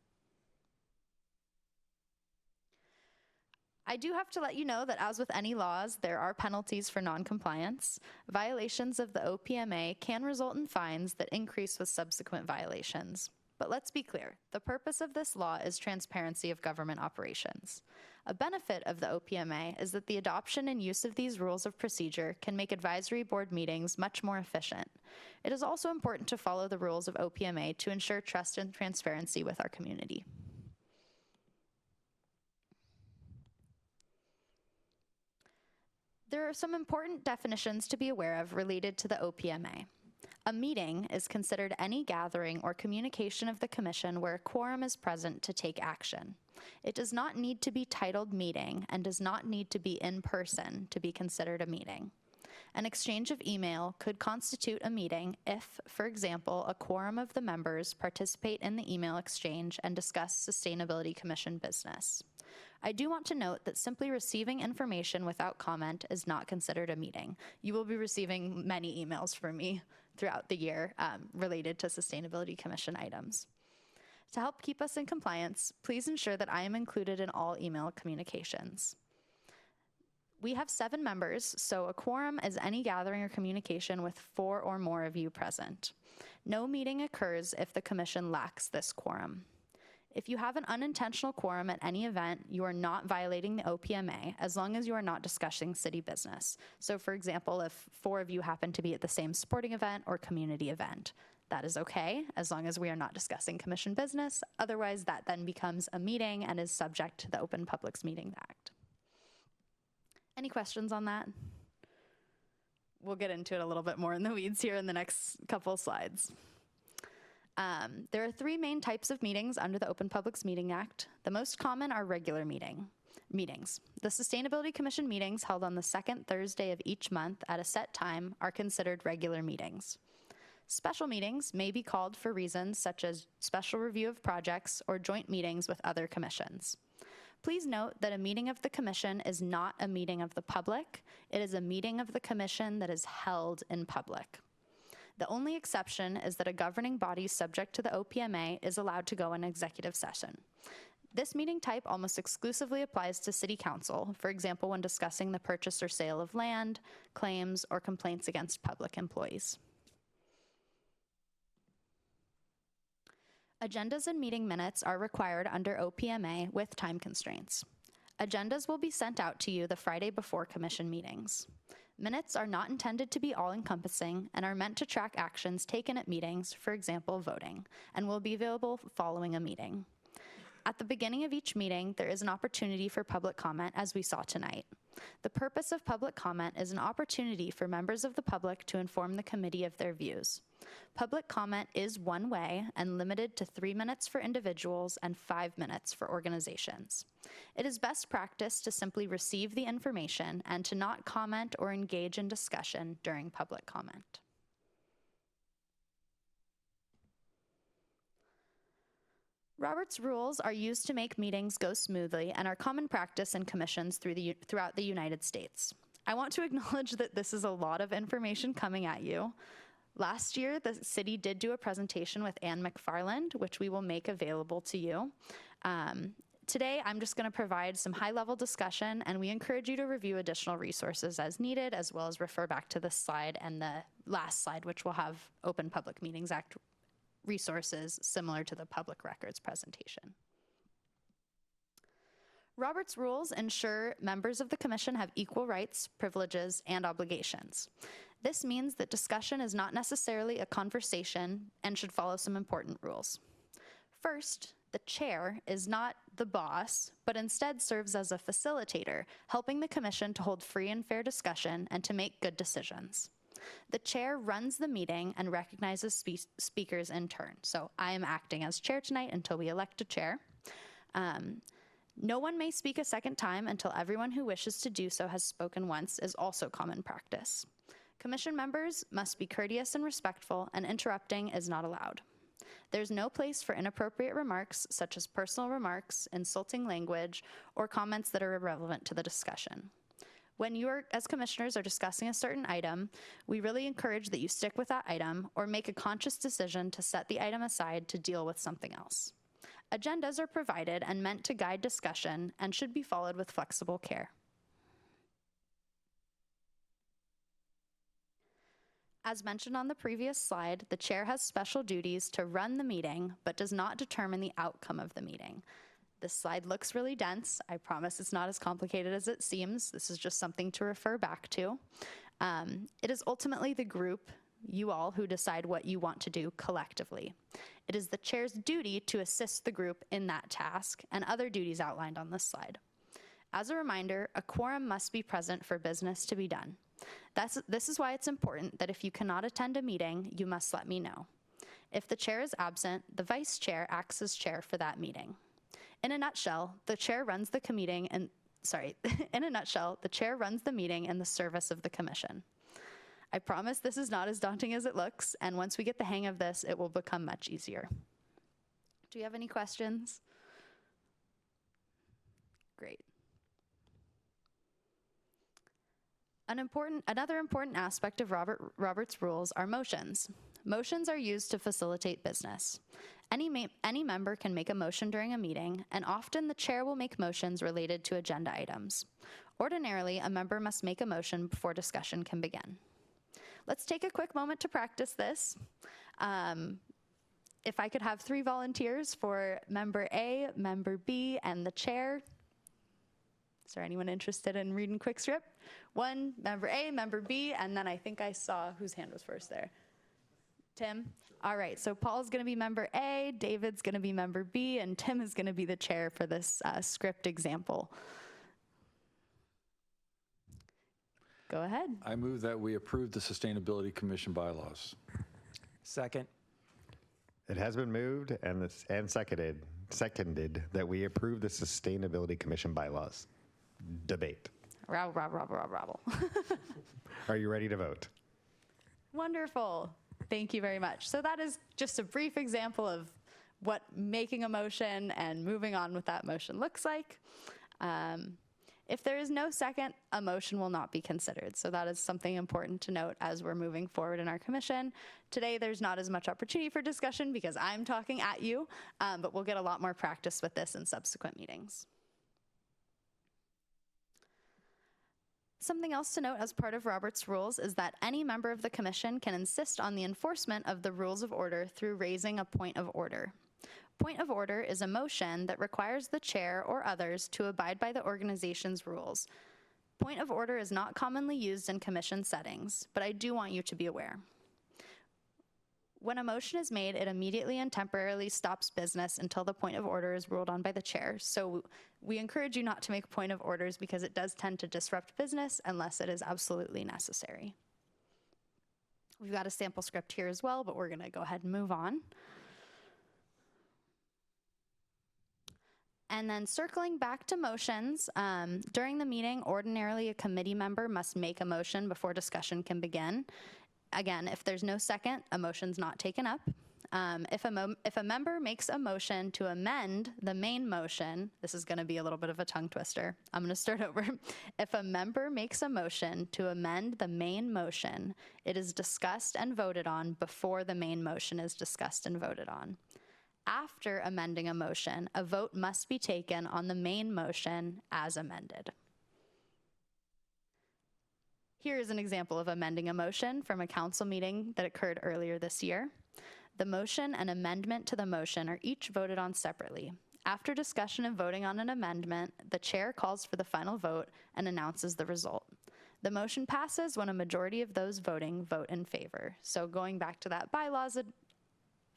I do have to let you know that as with any laws, there are penalties for noncompliance. Violations of the OPMA can result in fines that increase with subsequent violations. But let's be clear, the purpose of this law is transparency of government operations. A benefit of the OPMA is that the adoption and use of these rules of procedure can make advisory board meetings much more efficient. It is also important to follow the rules of OPMA to ensure trust and transparency with our community. There are some important definitions to be aware of related to the OPMA. A meeting is considered any gathering or communication of the commission where a quorum is present to take action. It does not need to be titled meeting and does not need to be in person to be considered a meeting. An exchange of email could constitute a meeting if, for example, a quorum of the members participate in the email exchange and discuss Sustainability Commission business. I do want to note that simply receiving information without comment is not considered a meeting. You will be receiving many emails from me throughout the year related to Sustainability Commission items. To help keep us in compliance, please ensure that I am included in all email communications. We have 7 members, so a quorum is any gathering or communication with 4 or more of you present. No meeting occurs if the commission lacks this quorum. If you have an unintentional quorum at any event, you are not violating the OPMA as long as you are not discussing city business. So for example, if 4 of you happen to be at the same sporting event or community event, that is okay as long as we are not discussing commission business. Otherwise, that then becomes a meeting and is subject to the Open Publics Meetings Act. Any questions on that? We'll get into it a little bit more in the weeds here in the next couple slides. There are 3 main types of meetings under the Open Publics Meeting Act. The most common are regular meetings. The Sustainability Commission meetings held on the 2nd Thursday of each month at a set time are considered regular meetings. Special meetings may be called for reasons such as special review of projects or joint meetings with other commissions. Please note that a meeting of the commission is not a meeting of the public. It is a meeting of the commission that is held in public. The only exception is that a governing body subject to the OPMA is allowed to go in executive session. This meeting type almost exclusively applies to City Council, for example, when discussing the purchase or sale of land, claims, or complaints against public employees. Agendas and meeting minutes are required under OPMA with time constraints. Agendas will be sent out to you the Friday before commission meetings. Minutes are not intended to be all-encompassing and are meant to track actions taken at meetings, for example, voting, and will be available following a meeting. At the beginning of each meeting, there is an opportunity for public comment, as we saw tonight. The purpose of public comment is an opportunity for members of the public to inform the committee of their views. Public comment is one way and limited to 3 minutes for individuals and 5 minutes for organizations. It is best practice to simply receive the information and to not comment or engage in discussion during public comment. Robert's rules are used to make meetings go smoothly and are common practice in commissions throughout the United States. I want to acknowledge that this is a lot of information coming at you. Last year, the city did do a presentation with Ann McFarland, which we will make available to you. Today, I'm just going to provide some high-level discussion, and we encourage you to review additional resources as needed, as well as refer back to this slide and the last slide, which will have Open Public Meetings Act resources similar to the public records presentation. Robert's rules ensure members of the commission have equal rights, privileges, and obligations. This means that discussion is not necessarily a conversation and should follow some important rules. First, the chair is not the boss, but instead serves as a facilitator, helping the commission to hold free and fair discussion and to make good decisions. The chair runs the meeting and recognizes speakers in turn. So I am acting as chair tonight until we elect a chair. No one may speak a second time until everyone who wishes to do so has spoken once is also common practice. Commission members must be courteous and respectful, and interrupting is not allowed. There's no place for inappropriate remarks, such as personal remarks, insulting language, or comments that are irrelevant to the discussion. When you as commissioners are discussing a certain item, we really encourage that you stick with that item or make a conscious decision to set the item aside to deal with something else. Agendas are provided and meant to guide discussion and should be followed with flexible care. As mentioned on the previous slide, the chair has special duties to run the meeting, but does not determine the outcome of the meeting. This slide looks really dense. I promise it's not as complicated as it seems. This is just something to refer back to. It is ultimately the group, you all, who decide what you want to do collectively. It is the chair's duty to assist the group in that task and other duties outlined on this slide. As a reminder, a quorum must be present for business to be done. This is why it's important that if you cannot attend a meeting, you must let me know. If the chair is absent, the vice chair acts as chair for that meeting. In a nutshell, the chair runs the meeting in the service of the commission. I promise this is not as daunting as it looks, and once we get the hang of this, it will become much easier. Do you have any questions? Great. Another important aspect of Robert's rules are motions. Motions are used to facilitate business. Any member can make a motion during a meeting, and often the chair will make motions related to agenda items. Ordinarily, a member must make a motion before discussion can begin. Let's take a quick moment to practice this. If I could have 3 volunteers for member A, member B, and the chair. Is there anyone interested in reading quick script? 1, member A, member B, and then I think I saw whose hand was first there. Tim? All right, so Paul's going to be member A, David's going to be member B, and Tim is going to be the chair for this script example. Go ahead. I move that we approve the Sustainability Commission bylaws. Second. It has been moved and seconded that we approve the Sustainability Commission bylaws. Debate. Rabble. Are you ready to vote? Wonderful. Thank you very much. So that is just a brief example of what making a motion and moving on with that motion looks like. If there is no second, a motion will not be considered. So that is something important to note as we're moving forward in our commission. Today, there's not as much opportunity for discussion because I'm talking at you, but we'll get a lot more practice with this in subsequent meetings. Something else to note as part of Robert's rules is that any member of the commission can insist on the enforcement of the rules of order through raising a point of order. Point of order is a motion that requires the chair or others to abide by the organization's rules. Point of order is not commonly used in commission settings, but I do want you to be aware. When a motion is made, it immediately and temporarily stops business until the point of order is ruled on by the chair. So we encourage you not to make point of orders because it does tend to disrupt business unless it is absolutely necessary. We've got a sample script here as well, but we're going to go ahead and move on. And then circling back to motions, during the meeting, ordinarily a committee member must make a motion before discussion can begin. Again, if there's no second, a motion's not taken up. If a member makes a motion to amend the main motion, this is going to be a little bit of a tongue twister. I'm going to start over. If a member makes a motion to amend the main motion, it is discussed and voted on before the main motion is discussed and voted on. After amending a motion, a vote must be taken on the main motion as amended. Here is an example of amending a motion from a council meeting that occurred earlier this year. The motion and amendment to the motion are each voted on separately. After discussion and voting on an amendment, the chair calls for the final vote and announces the result. The motion passes when a majority of those voting vote in favor. So going back to that bylaws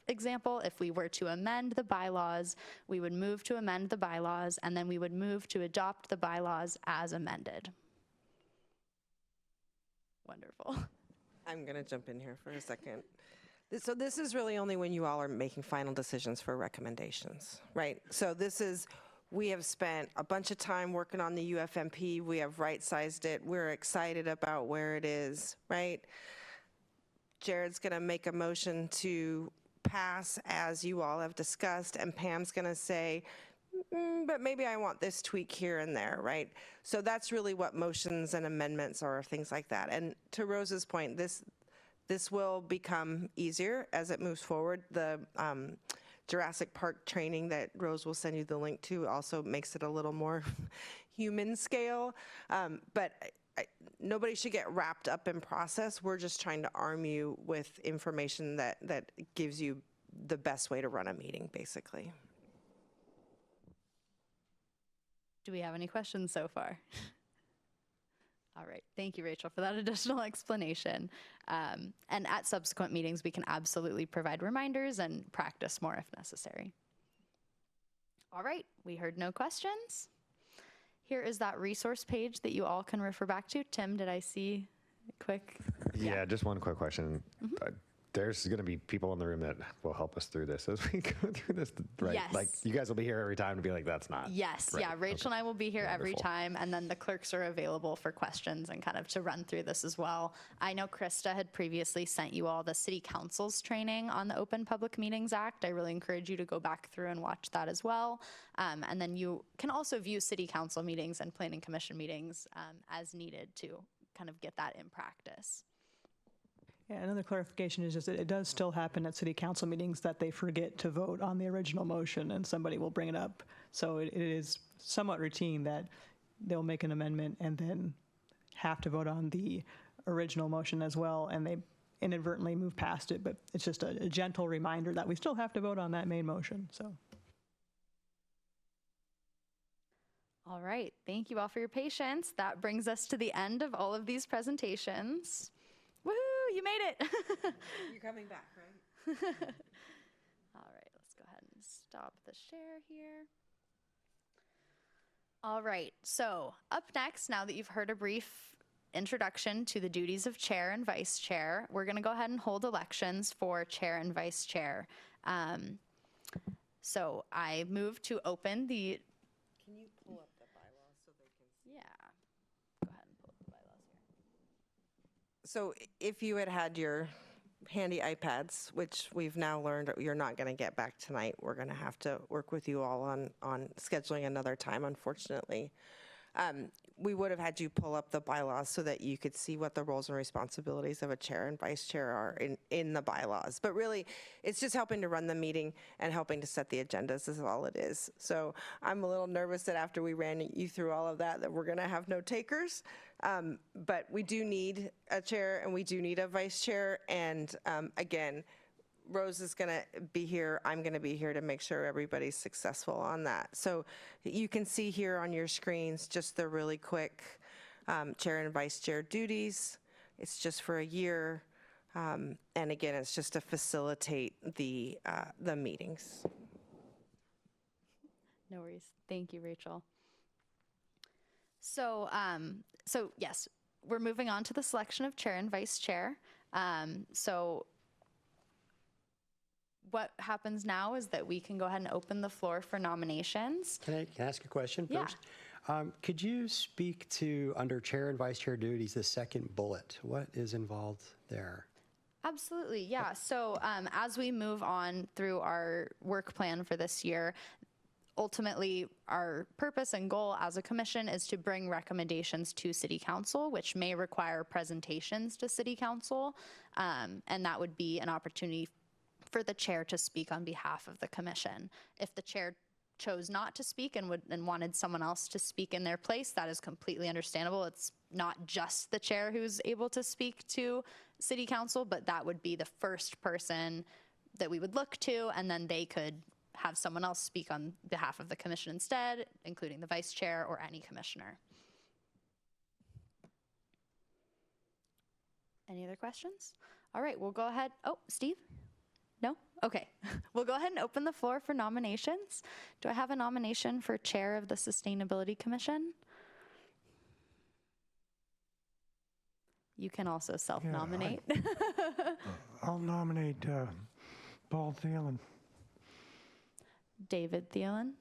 example, if we were to amend the bylaws, we would move to amend the bylaws, and then we would move to adopt the bylaws as amended. Wonderful. I'm going to jump in here for a second. So this is really only when you all are making final decisions for recommendations, right? So this is We have spent a bunch of time working on the UFMP. We have right-sized it. We're excited about where it is, right? Jared's going to make a motion to pass as you all have discussed, and Pam's going to say, but maybe I want this tweak here and there, right? So that's really what motions and amendments are, things like that. And to Rose's point, this will become easier as it moves forward. The Jurassic Park training that Rose will send you the link to also makes it a little more human scale. But nobody should get wrapped up in process. We're just trying to arm you with information that gives you the best way to run a meeting, basically. Do we have any questions so far? All right, thank you, Rachel, for that additional explanation. And at subsequent meetings, we can absolutely provide reminders and practice more if necessary. All right, we heard no questions. Here is that resource page that you all can refer back to. Tim, did I see a quick? Yeah, just one quick question. There's going to be people in the room that will help us through this as we go through this, right? Yes. Like, you guys will be here every time to be like, that's not. Yes, right. yeah, Rachel and I will be here every Wonderful. time, and then the clerks are available for questions and kind of to run through this as well. I know Krista had previously sent you all the City Council's training on the Open Public Meetings Act. I really encourage you to go back through and watch that as well. And then you can also view City Council meetings and Planning Commission meetings as needed to kind of get that in practice. Yeah, another clarification is just that it does still happen at city council meetings that they forget to vote on the original motion and somebody will bring it up. So it is somewhat routine that they'll make an amendment and then have to vote on the original motion as well, and they inadvertently move past it. But it's just a gentle reminder that we still have to vote on that main motion. So. All right, thank you all for your patience. That brings us to the end of all of these presentations. Woohoo, you made it. You're coming back, right? All right, let's go ahead and stop the share here. All right, so up next, now that you've heard a brief introduction to the duties of chair and vice chair, we're going to go ahead and hold elections for chair and vice chair. So I move to open the... Can you pull up the bylaws so they can see? Yeah, go ahead and pull up the bylaws here. So if you had your handy iPads, which we've now learned you're not going to get back tonight, we're going to have to work with you all on scheduling another time, unfortunately. We would have had you pull up the bylaws so that you could see what the roles and responsibilities of a chair and vice chair are in the bylaws. But really, it's just helping to run the meeting and helping to set the agendas is all it is. So I'm a little nervous that after we ran you through all of that we're going to have no takers. But we do need a chair and we do need a vice chair. And again, Rose is going to be here. I'm going to be here to make sure everybody's successful on that. So you can see here on your screens just the really quick chair and vice chair duties. It's just for a year. And again, it's just to facilitate the meetings. No worries. Thank you, Rachel. So, so yes, we're moving on to the selection of chair and vice chair. So what happens now is that we can go ahead and open the floor for nominations. Can I ask a question Yeah. first? Could you speak to, under chair and vice chair duties, the second bullet? What is involved there? Absolutely, yeah. So as we move on through our work plan for this year, ultimately our purpose and goal as a commission is to bring recommendations to City Council, which may require presentations to City Council, and that would be an opportunity for the chair to speak on behalf of the commission. If the chair chose not to speak and wanted someone else to speak in their place, that is completely understandable. It's not just the chair who's able to speak to City Council, but that would be the first person that we would look to, and then they could have someone else speak on behalf of the commission instead, including the vice chair or any commissioner. Any other questions? All right, we'll go ahead. Oh, Steve? No? Okay. We'll go ahead and open the floor for nominations. Do I have a nomination for chair of the Sustainability Commission? You can also self-nominate. I'll nominate Paul Thielen. David Thielen.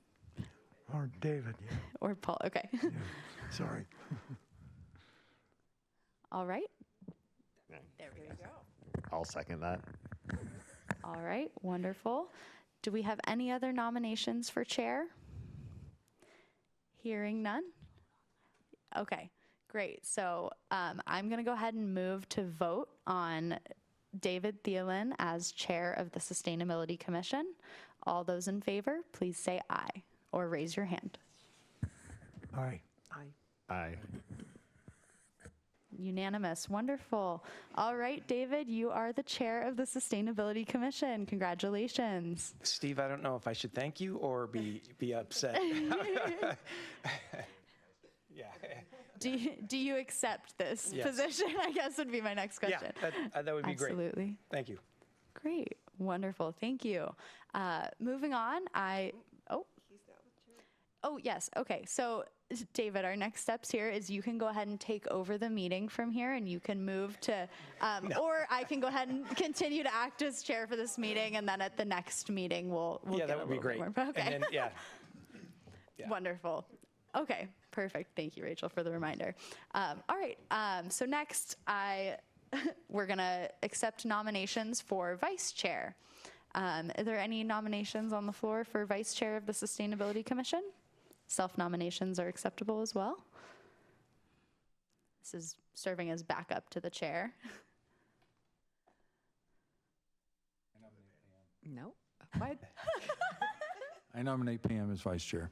Or David, yeah. Or Paul, okay. Yeah. Sorry. All right. There we go. I'll second that. All right, wonderful. Do we have any other nominations for chair? Hearing none? Okay, great. So I'm going to go ahead and move to vote on David Thielen as chair of the Sustainability Commission. All those in favor, please say aye or raise your hand. Aye. Aye. Unanimous, wonderful. All right, David, you are the chair of the Sustainability Commission. Congratulations. Steve, I don't know if I should thank you or be upset. Yeah. Do you accept this Yes. position? I guess would be my next question. Yeah, that would be great. Absolutely. Thank you. Great. Wonderful. Thank you. Moving on, Oh, yes. Okay. So, David, our next steps here is you can go ahead and take over the meeting from here, and you can move to, or I can go ahead and continue to act as chair for this meeting, and then at the next meeting, we'll Yeah, get that a would be little bit great. more. Okay. And then, yeah. Wonderful. Okay, perfect. Thank you, Rachel, for the reminder. All right, so next, we're gonna accept nominations for vice chair. Are there any nominations on the floor for vice chair of the Sustainability Commission? Self-nominations are acceptable as well. This is serving as backup to the chair. No? What? I nominate Pam as vice chair.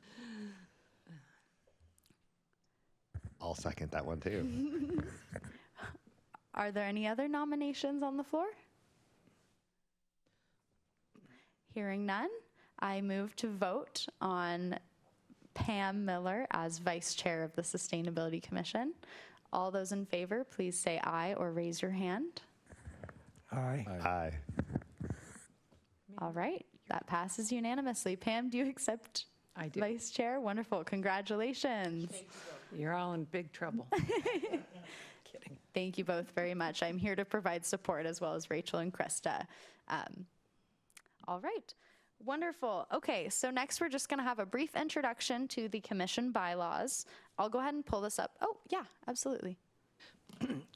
I'll second that one too. Are there any other nominations on the floor? Hearing none, I move to vote on Pam Miller as vice chair of the Sustainability Commission. All those in favor, please say aye or raise your hand. Aye. Aye. All right, that passes unanimously. Pam, do you accept I do. vice chair? Wonderful, congratulations. You're all in big trouble. Kidding. Thank you both very much. I'm here to provide support as well as Rachel and Krista. All right, wonderful. Okay, so next we're just gonna have a brief introduction to the commission bylaws. I'll go ahead and pull this up. Oh, yeah, absolutely.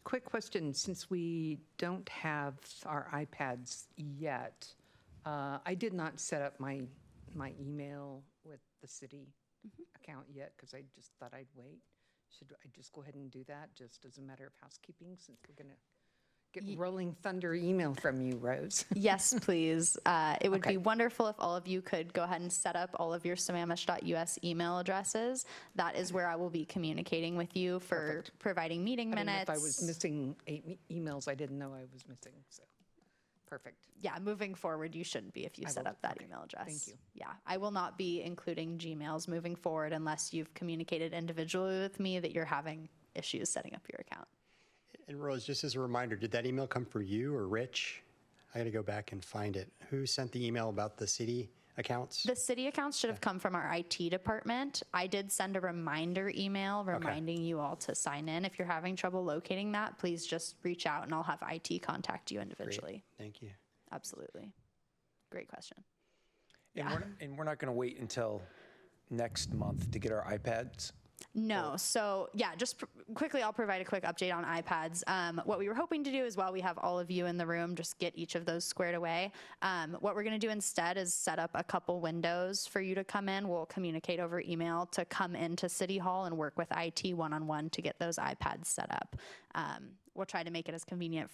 Quick question, since we don't have our iPads yet, I did not set up my email with the city account yet because I just thought I'd wait. Should I just go ahead and do that just as a matter of housekeeping since we're going to get rolling thunder email from you, Rose? Yes, please. It would Okay. be wonderful if all of you could go ahead and set up all of your sammamish.us email addresses. That is where I will be communicating with you for providing meeting I didn't know minutes. if I was missing 8 emails I didn't know I was missing, so perfect. Yeah, moving forward, you shouldn't be if you I set will- up that okay, email address. thank you. Yeah, I will not be including Gmails moving forward unless you've communicated individually with me that you're having issues setting up your account. And Rose, just as a reminder, did that email come from you or Rich? I got to go back and find it. Who sent the email about the city accounts? The city accounts should have come from our IT department. I did send a reminder email reminding you all to sign in. If you're having trouble locating that, please just reach out and I'll have IT contact you individually. Thank you. Absolutely. Great question. And we're not going to wait until next month to get our iPads? No, so yeah, just quickly, I'll provide a quick update on iPads. What we were hoping to do is while we have all of you in the room, just get each of those squared away. What we're gonna do instead is set up a couple windows for you to come in. We'll communicate over email to come into City Hall and work with IT one-on-one to get those iPads set up. We'll try to make it as convenient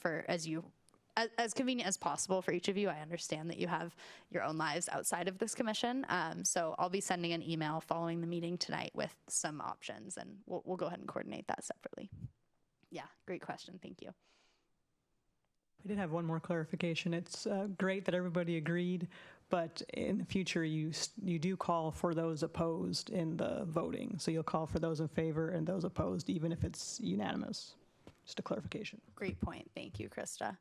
as convenient as possible for each of you. I understand that you have your own lives outside of this commission. So I'll be sending an email following the meeting tonight with some options and we'll go ahead and coordinate that separately. Yeah, great question. Thank you. I did have one more clarification. It's great that everybody agreed, but in the future, you do call for those opposed in the voting. So you'll call for those in favor and those opposed, even if it's unanimous. Just a clarification. Great point. Thank you, Krista.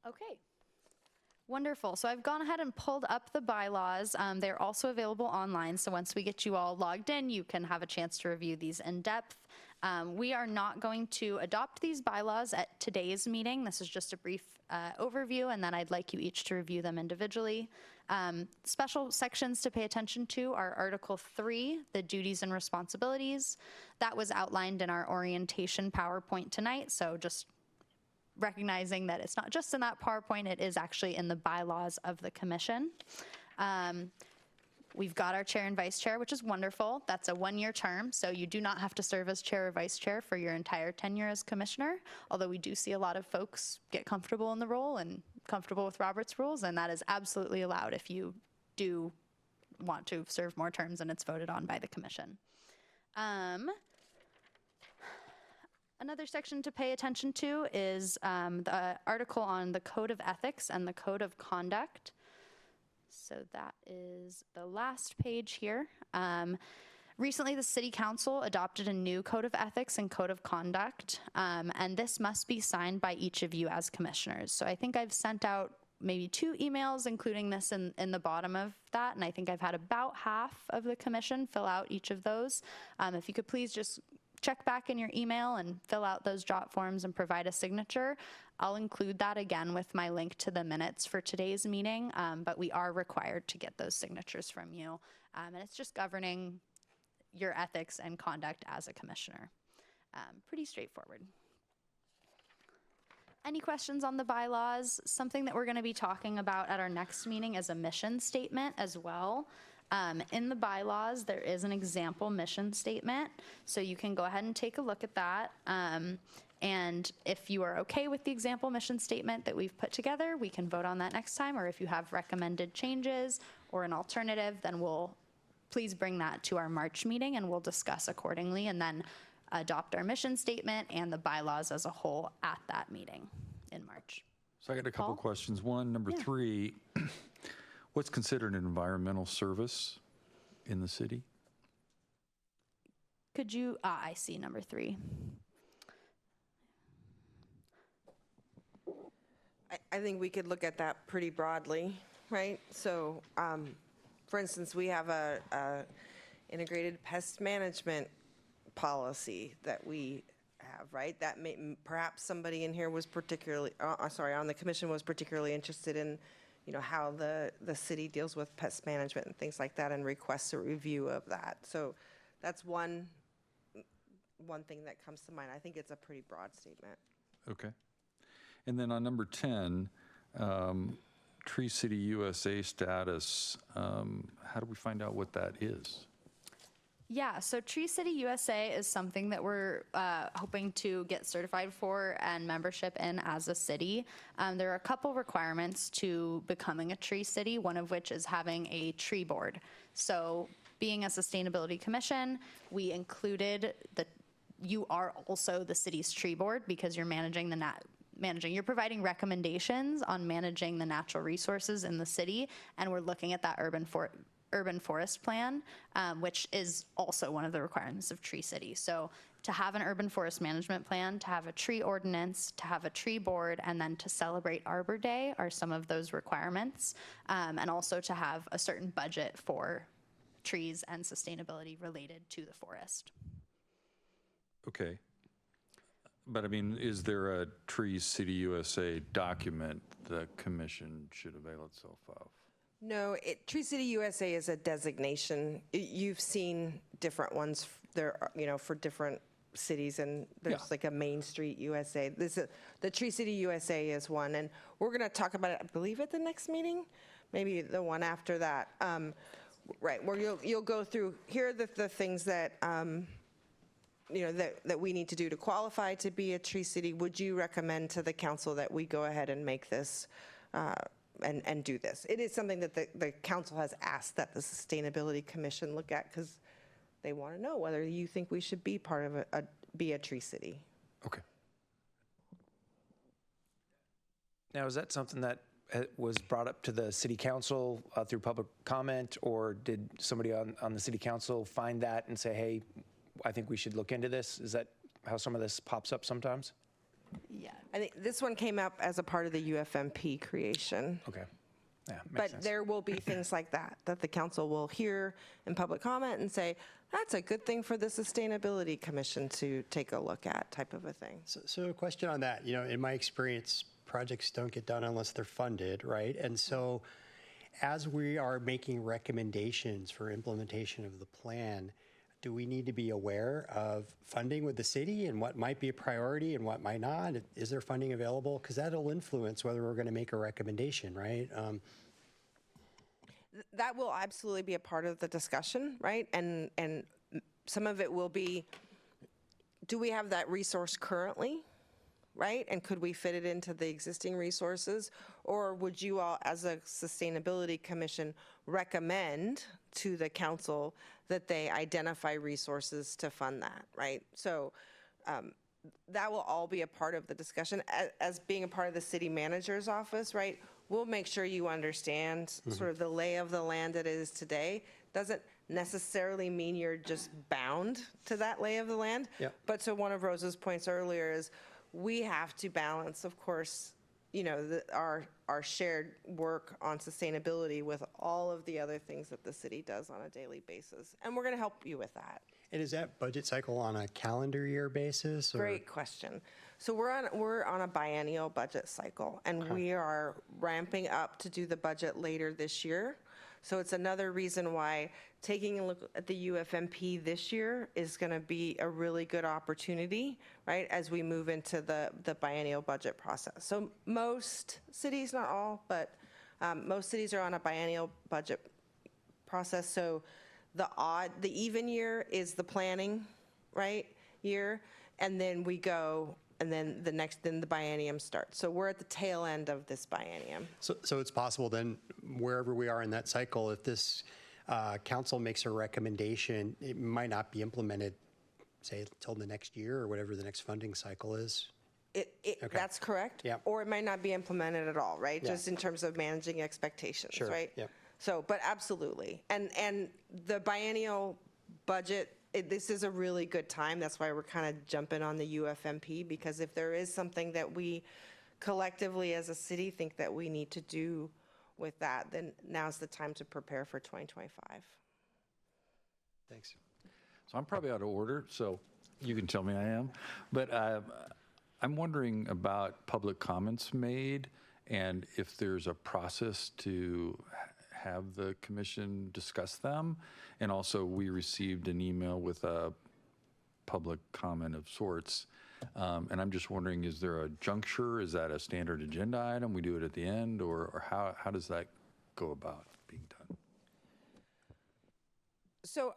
Okay. Wonderful. So I've gone ahead and pulled up the bylaws. They're also available online. So once we get you all logged in, you can have a chance to review these in depth. We are not going to adopt these bylaws at today's meeting. This is just a brief overview, and then I'd like you each to review them individually. Special sections to pay attention to are Article 3, the duties and responsibilities. That was outlined in our orientation PowerPoint tonight, so just recognizing that it's not just in that PowerPoint, it is actually in the bylaws of the commission. We've got our chair and vice chair, which is wonderful. That's a one-year term, so you do not have to serve as chair or vice chair for your entire tenure as commissioner, although we do see a lot of folks get comfortable in the role and comfortable with Robert's rules, and that is absolutely allowed if you do want to serve more terms and it's voted on by the commission. Another section to pay attention to is the article on the Code of Ethics and the Code of Conduct. So that is the last page here. Recently, the City Council adopted a new Code of Ethics and Code of Conduct, and this must be signed by each of you as commissioners. So I think I've sent out maybe 2 emails, including this in the bottom of that, and I think I've had about half of the commission fill out each of those. If you could please just check back in your email and fill out those jot forms and provide a signature. I'll include that again with my link to the minutes for today's meeting, but we are required to get those signatures from you. And it's just governing your ethics and conduct as a commissioner. Pretty straightforward. Any questions on the bylaws? Something that we're going to be talking about at our next meeting is a mission statement as well. In the bylaws, there is an example mission statement, so you can go ahead and take a look at that. And if you are okay with the example mission statement that we've put together, we can vote on that next time, or if you have recommended changes or an alternative, then please bring that to our March meeting and we'll discuss accordingly and then adopt our mission statement and the bylaws as a whole at that meeting in March. So I got a couple Paul? questions. One, number 3, what's considered an environmental service in the city? Could you, I see number 3. I think we could look at that pretty broadly, right? So, for instance, we have a integrated pest management policy that we have, right? That perhaps somebody in here was particularly, on the commission was particularly interested in, how the city deals with pest management and things like that, and requests a review of that. So that's one thing that comes to mind. I think it's a pretty broad statement. Okay. And then on number 10, Tree City USA status, how do we find out what that is? Yeah, so Tree City USA is something that we're hoping to get certified for and membership in as a city. There are a couple requirements to becoming a tree city, one of which is having a tree board. So being a sustainability commission, we included that you are also the city's tree board because you're managing you're providing recommendations on managing the natural resources in the city, and we're looking at that urban forest plan, which is also one of the requirements of Tree City. So to have an urban forest management plan, to have a tree ordinance, to have a tree board, and then to celebrate Arbor Day are some of those requirements, and also to have a certain budget for trees and sustainability related to the forest. Okay. But I mean, is there a Tree City USA document the commission should avail itself of? No, Tree City USA is a designation. You've seen different ones there, for different cities, and there's like a Main Street USA. The Tree City USA is one, and we're going to talk about it, I believe, at the next meeting, maybe the one after that. Right, where you'll go through, here are the things that, that we need to do to qualify to be a tree city. Would you recommend to the council that we go ahead and make this and do this? It is something that the council has asked that the Sustainability Commission look at because they want to know whether you think we should be part of be a tree city. Okay. Now, is that something that was brought up to the city council through public comment, or did somebody on the city council find that and say, hey, I think we should look into this? Is that how some of this pops up sometimes? Yeah. I think this one came up as a part of the UFMP creation. Okay. Yeah, makes But sense. there will be things like that the council will hear in public comment and say, that's a good thing for the Sustainability Commission to take a look at, type of a thing. So a question on that, in my experience, projects don't get done unless they're funded, right? And so as we are making recommendations for implementation of the plan, do we need to be aware of funding with the city and what might be a priority and what might not? Is there funding available? Because that'll influence whether we're going to make a recommendation, right? That will absolutely be a part of the discussion, right? And some of it will be, do we have that resource currently, right? And could we fit it into the existing resources? Or would you all, as a Sustainability Commission, recommend to the council that they identify resources to fund that, right? So that will all be a part of the discussion. As being a part of the city manager's office, right? We'll make sure you understand sort of the lay of the land that it is today. Doesn't necessarily mean you're just bound to that lay of the land. Yep. But so one of Rose's points earlier is we have to balance, of course, our shared work on sustainability with all of the other things that the city does on a daily basis. And we're going to help you with that. And is that budget cycle on a calendar year basis? Or? Great question. So we're on a biennial budget cycle, and we are ramping up to do the budget later this year. So it's another reason why taking a look at the UFMP this year is going to be a really good opportunity, right, as we move into the biennial budget process. So most cities, not all, but most cities are on a biennial budget process. So the even year is the planning, right, year, and then we go, and then the biennium starts. So we're at the tail end of this biennium. So it's possible then, wherever we are in that cycle, if this council makes a recommendation, it might not be implemented, say, till the next year or whatever the next funding cycle is. Okay. That's correct. Yeah. Or it might not be implemented at all, right? Yeah. Just in terms of managing expectations, Sure. right? Yeah. So, but absolutely. And the biennial budget, this is a really good time. That's why we're kind of jumping on the UFMP, because if there is something that we collectively as a city think that we need to do with that, then now's the time to prepare for 2025. Thanks. So I'm probably out of order, so you can tell me I am. But I'm wondering about public comments made and if there's a process to have the commission discuss them. And also, we received an email with a public comment of sorts. And I'm just wondering, is there a juncture? Is that a standard agenda item? We do it at the end? Or how does that go about being done? So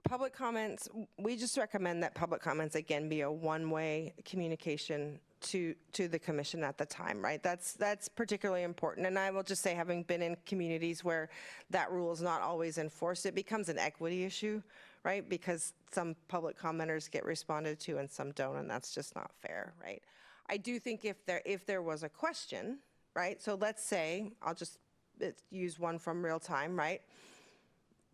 public comments, we just recommend that public comments, again, be a one-way communication to the commission at the time, right? That's particularly important. And I will just say, having been in communities where that rule is not always enforced, it becomes an equity issue, right? Because some public commenters get responded to and some don't, and that's just not fair, right? I do think if there was a question, right? So let's say, I'll just use one from real time, right?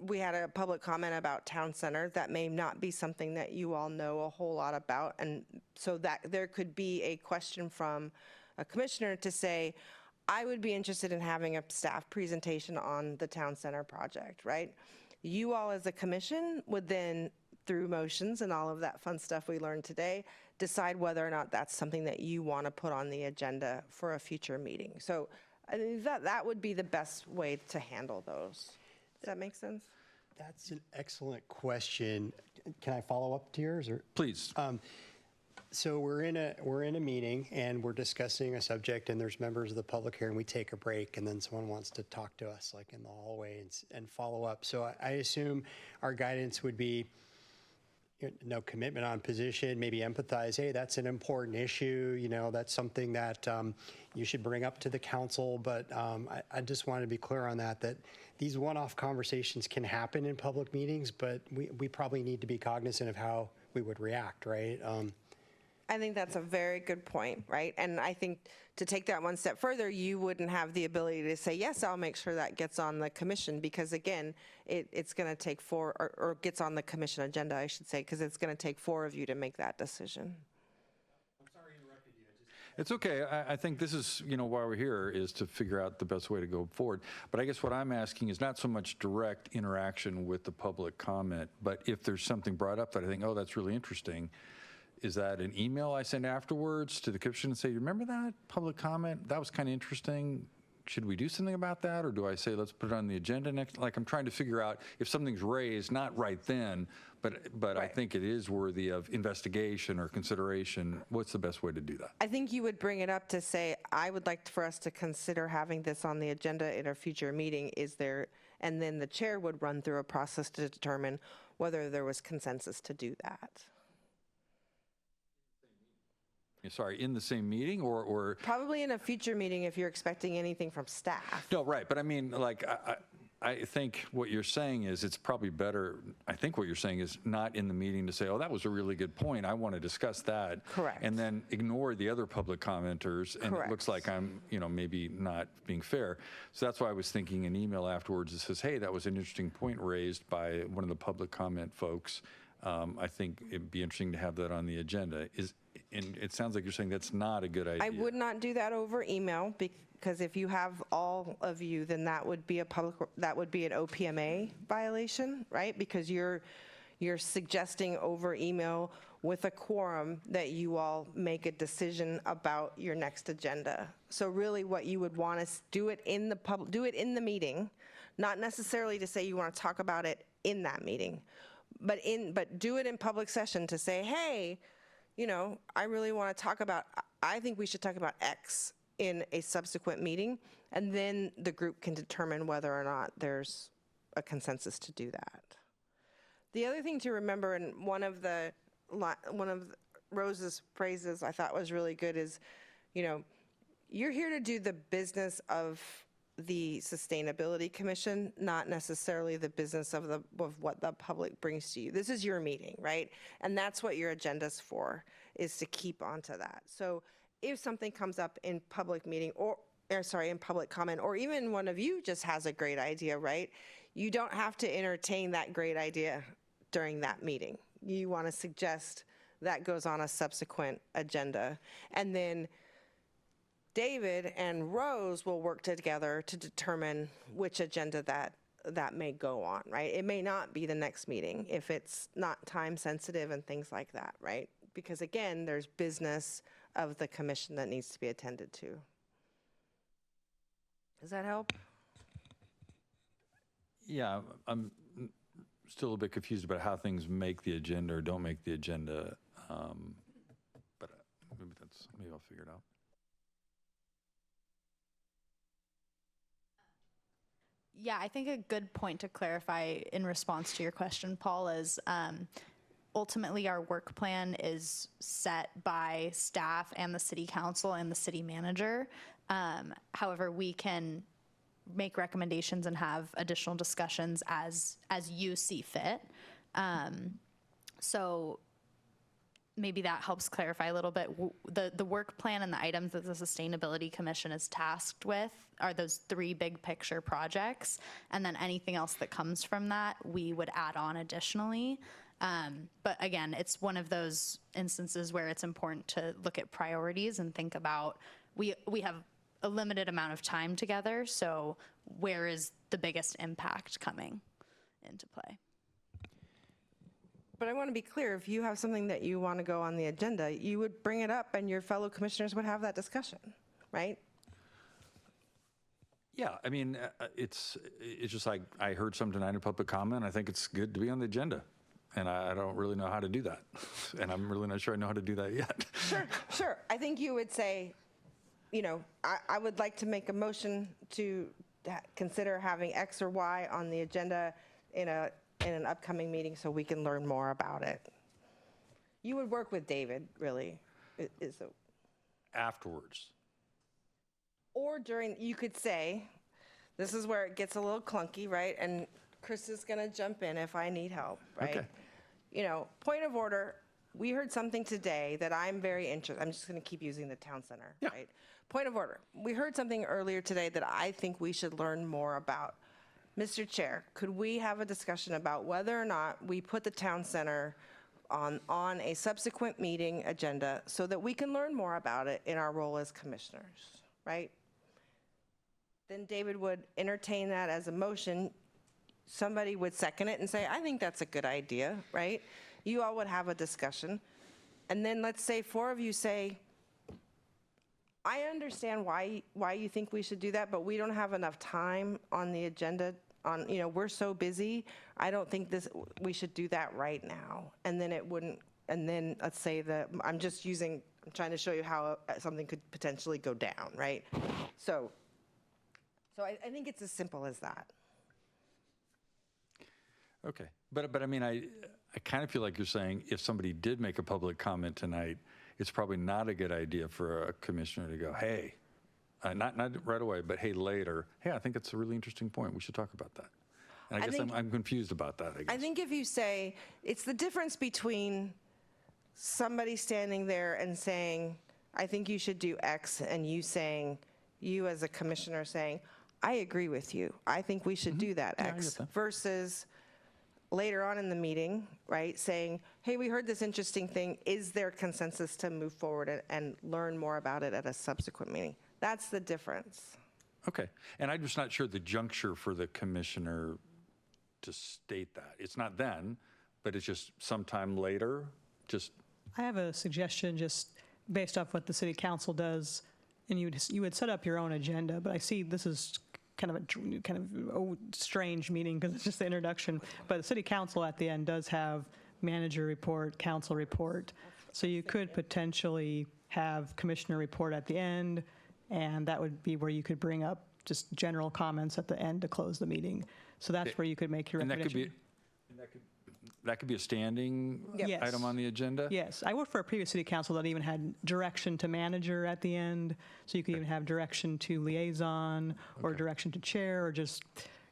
We had a public comment about town center that may not be something that you all know a whole lot about. And so that there could be a question from a commissioner to say, I would be interested in having a staff presentation on the town center project, right? You all as a commission would then, through motions and all of that fun stuff we learned today, decide whether or not that's something that you want to put on the agenda for a future meeting. So I think that would be the best way to handle those. Does that make sense? That's an excellent question. Can I follow up to yours? Or? Please. So we're in a meeting and we're discussing a subject, and there's members of the public here, and we take a break, and then someone wants to talk to us, like in the hallway, and follow up. So I assume our guidance would be no commitment on position, maybe empathize. Hey, that's an important issue. That's something that you should bring up to the council. But I just want to be clear on that these one-off conversations can happen in public meetings, but we probably need to be cognizant of how we would react, right? I think that's a very good point, right? And I think to take that one step further, you wouldn't have the ability to say, yes, I'll make sure that gets on the commission, because again, it's going to take or gets on the commission agenda, I should say, because it's going to take 4 of you to make that decision. I'm sorry to interrupt It's okay. I think this is, why we're here is to figure out the best way to go forward. But I guess what I'm asking is not so much direct interaction with the public comment, but if there's something brought up that I think, oh, that's really interesting, is that an email I send afterwards to the commission and say, remember that public comment? That was kind of interesting. Should we do something about that? Or do I say, let's put it on the agenda next? Like, I'm trying to figure out if something's raised, not right then, but I think it is worthy of investigation or consideration. What's the best way to do that? I think you would bring it up to say, I would like for us to consider having this on the agenda in a future meeting. Is there, and then the chair would run through a process to determine whether there was consensus to do that. Sorry, in the same meeting or? Probably in a future meeting if you're expecting anything from staff. No, right, but I mean, like, I think what you're saying is it's probably better, I think what you're saying is not in the meeting to say, oh, that was a really good point, I want to discuss that. Correct. And then ignore the other public commenters, and Correct. it looks like I'm, maybe not being fair. So that's why I was thinking an email afterwards that says, hey, that was an interesting point raised by one of the public comment folks. I think it'd be interesting to have that on the agenda. And it sounds like you're saying that's not a good idea. I would not do that over email because if you have all of you, then that would be an OPMA violation, right? Because you're suggesting over email with a quorum that you all make a decision about your next agenda. So really what you would want is do it in the meeting, not necessarily to say you want to talk about it in that meeting, but do it in public session to say, hey, I really want to talk about, I think we should talk about X in a subsequent meeting, and then the group can determine whether or not there's a consensus to do that. The other thing to remember, and one of Rose's phrases I thought was really good is, you're here to do the business of the Sustainability Commission, not necessarily the business of what the public brings to you. This is your meeting, right? And that's what your agenda's for, is to keep onto that. So if something comes up in public meeting in public comment, or even one of you just has a great idea, right? You don't have to entertain that great idea during that meeting. You want to suggest that goes on a subsequent agenda. And then David and Rose will work together to determine which agenda that may go on, right? It may not be the next meeting if it's not time sensitive and things like that, right? Because again, there's business of the commission that needs to be attended to. Does that help? Yeah, I'm still a bit confused about how things make the agenda or don't make the agenda, but maybe I'll figure it out. Yeah, I think a good point to clarify in response to your question, Paul, is ultimately our work plan is set by staff and the city council and the city manager. However, we can make recommendations and have additional discussions as you see fit. So maybe that helps clarify a little bit. The work plan and the items that the Sustainability Commission is tasked with are those 3 big picture projects. And then anything else that comes from that, we would add on additionally. But again, it's one of those instances where it's important to look at priorities and think about, we have a limited amount of time together, so where is the biggest impact coming into play? But I want to be clear, if you have something that you want to go on the agenda, you would bring it up and your fellow commissioners would have that discussion, right? Yeah, I mean, it's just like I heard some tonight in public comment. I think it's good to be on the agenda. And I don't really know how to do that. And I'm really not sure I know how to do that yet. Sure. I think you would say, I would like to make a motion to consider having X or Y on the agenda in an upcoming meeting so we can learn more about it. You would work with David, really. Afterwards. Or you could say, this is where it gets a little clunky, right? And Chris is going to jump in if I need help, right? Okay. Point of order, we heard something today that I'm very interested. I'm just going to keep using the town center, right? Point of order. We heard something earlier today that I think we should learn more about. Mr. Chair, could we have a discussion about whether or not we put the town center on a subsequent meeting agenda so that we can learn more about it in our role as commissioners, right? Then David would entertain that as a motion. Somebody would second it and say, I think that's a good idea, right? You all would have a discussion. And then let's say 4 of you say, I understand why you think we should do that, but we don't have enough time on the agenda. We're so busy. I don't think we should do that right now. And then it wouldn't, and then let's say I'm trying to show you how something could potentially go down, right? So I think it's as simple as that. Okay, but I mean, I kind of feel like you're saying if somebody did make a public comment tonight, it's probably not a good idea for a commissioner to go, hey, not right away, but hey, later, hey, I think it's a really interesting point. We should talk about that. And I guess I'm confused about that, I guess. I think if you say, it's the difference between somebody standing there and saying, I think you should do X, and you as a commissioner saying, I agree with you. I think we should do that X, versus later on in the meeting, right, saying, hey, we heard this interesting thing. Is there consensus to move forward and learn more about it at a subsequent meeting? That's the difference. Okay, and I'm just not sure the juncture for the commissioner to state that. It's not then, but it's just sometime later, just. I have a suggestion just based off what the city council does, and you would set up your own agenda, but I see this is kind of strange meeting because it's just the introduction, but the city council at the end does have manager report, council report, so you could potentially have commissioner report at the end, and that would be where you could bring up just general comments at the end to close the meeting. So that's where you could make your recommendation. That could be a standing Yes. item on the agenda? Yes, I worked for a previous city council that even had direction to manager at the end, so you could even have direction to liaison, or direction to chair, or just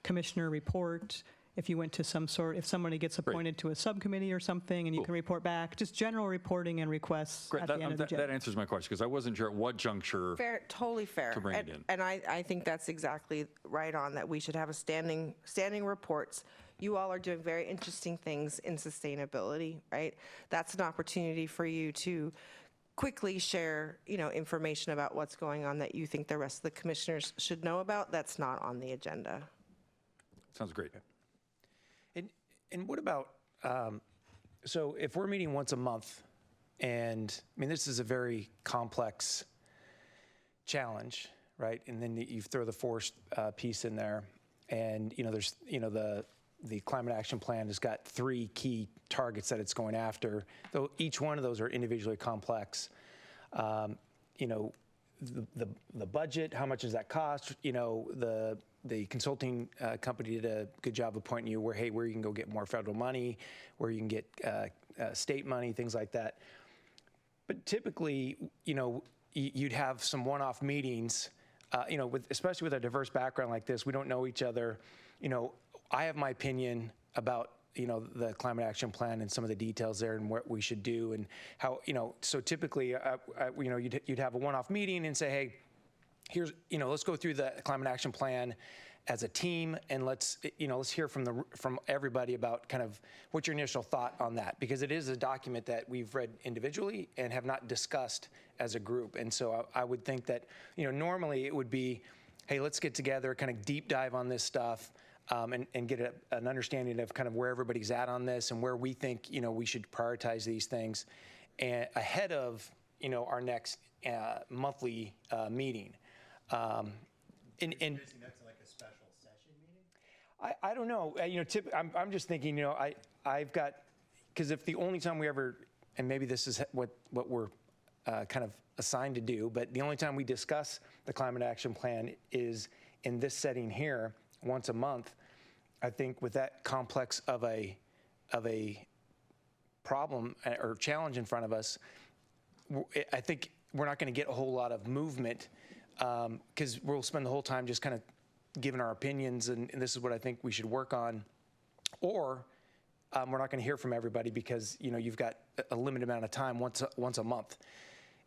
commissioner report. If you went to if somebody gets appointed to a subcommittee or something, and you can report back, just general reporting and requests Great. at the end of the agenda. That answers my question, because I wasn't sure at what juncture. Fair, totally fair. To bring it in. And I think that's exactly right on, that we should have a standing reports. You all are doing very interesting things in sustainability, right? That's an opportunity for you to quickly share, information about what's going on that you think the rest of the commissioners should know about. That's not on the agenda. Sounds great. And what about, so if we're meeting once a month, and I mean, this is a very complex challenge, right? And then you throw the forest piece in there, and there's the climate action plan has got 3 key targets that it's going after, though each one of those are individually complex. The budget, how much does that cost? The consulting company did a good job of pointing you where you can go get more federal money, where you can get state money, things like that. But typically, you'd have some one-off meetings, especially with a diverse background like this. We don't know each other. I have my opinion about the climate action plan and some of the details there and what we should do and how so typically you'd have a one-off meeting and say, hey, here's let's go through the climate action plan as a team, and let's hear from everybody about kind of what's your initial thought on that, because it is a document that we've read individually and have not discussed as a group. And so I would think that normally it would be, hey, let's get together, kind of deep dive on this stuff. And get an understanding of kind of where everybody's at on this and where we think we should prioritize these things, and ahead of our next monthly meeting. And that's like a special session meeting? I don't know. I'm just thinking. I've got, because if the only time we ever, and maybe this is what we're kind of assigned to do, but the only time we discuss the climate action plan is in this setting here once a month. I think with that complex of a problem or challenge in front of us, I think we're not going to get a whole lot of movement, because we'll spend the whole time just kind of giving our opinions and this is what I think we should work on, or we're not going to hear from everybody because you've got a limited amount of time once a month,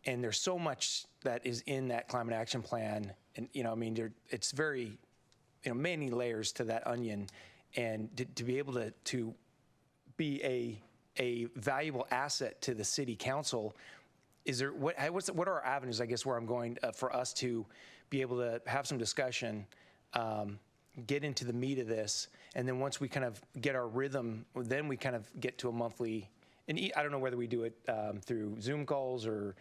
and there's so much that is in that climate action plan, and it's very many layers to that onion, and to be able to be a valuable asset to the city council. Is there, what are our avenues, I guess, where I'm going for us to be able to have some discussion, get into the meat of this, and then once we kind of get our rhythm, then we kind of get to a monthly, and I don't know whether we do it through Zoom calls or,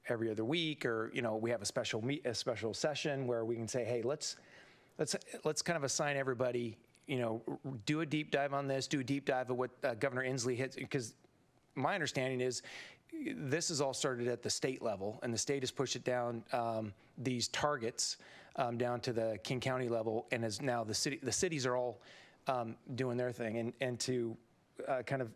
every other week, or, we have a special session where we can say, hey, let's kind of assign everybody, do a deep dive on this, do a deep dive of what Governor Inslee hits, because my understanding is this has all started at the state level, and the state has pushed it down these targets down to the King County level, and is now the cities are all doing their thing, and to kind of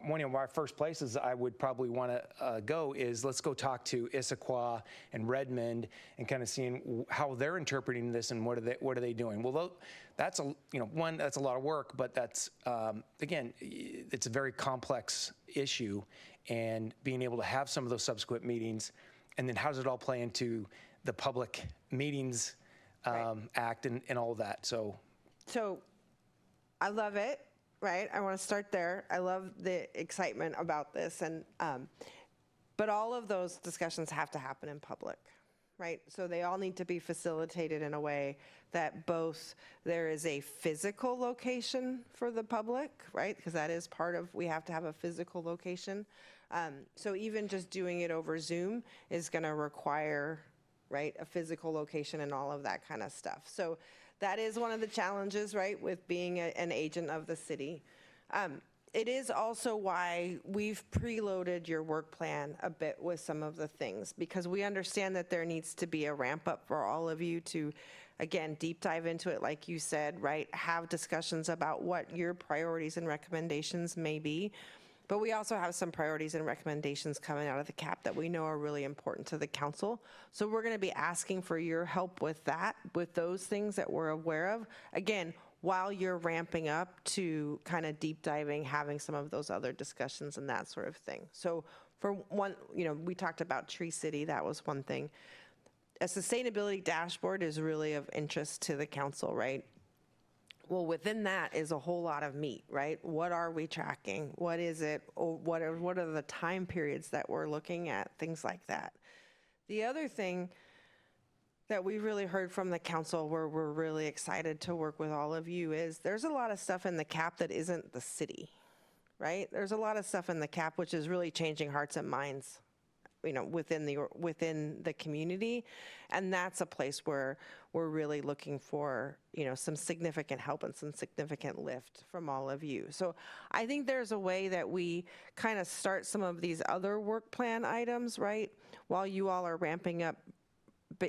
one of my first places I would probably want to go is let's go talk to Issaquah and Redmond and kind of seeing how they're interpreting this and what are they doing. Well, that's that's a lot of work, but that's again, it's a very complex issue, and being able to have some of those subsequent meetings, and then how does it all play into the Public Meetings Act and all of that. So I love it. Right, I want to start there. I love the excitement about this, and but all of those discussions have to happen in public, right? So they all need to be facilitated in a way that both there is a physical location for the public, right? Because that is part of, we have to have a physical location. So even just doing it over Zoom is going to require, right, a physical location and all of that kind of stuff. So that is one of the challenges, right, with being an agent of the city. It is also why we've preloaded your work plan a bit with some of the things, because we understand that there needs to be a ramp up for all of you to, again, deep dive into it, like you said, right, have discussions about what your priorities and recommendations may be. But we also have some priorities and recommendations coming out of the CAP that we know are really important to the council. So we're going to be asking for your help with that, with those things that we're aware of. Again, while you're ramping up to kind of deep diving, having some of those other discussions and that sort of thing. So for one, we talked about Tree City, that was one thing. A sustainability dashboard is really of interest to the council, right? Well, within that is a whole lot of meat, right? What are we tracking? What is it? What are the time periods that we're looking at? Things like that. The other thing that we really heard from the council, where we're really excited to work with all of you, is there's a lot of stuff in the CAP that isn't the city, right? There's a lot of stuff in the CAP which is really changing hearts and minds, within the community, and that's a place where we're really looking for, some significant help and some significant lift from all of you. So I think there's a way that we kind of start some of these other work plan items, right, while you all are ramping up,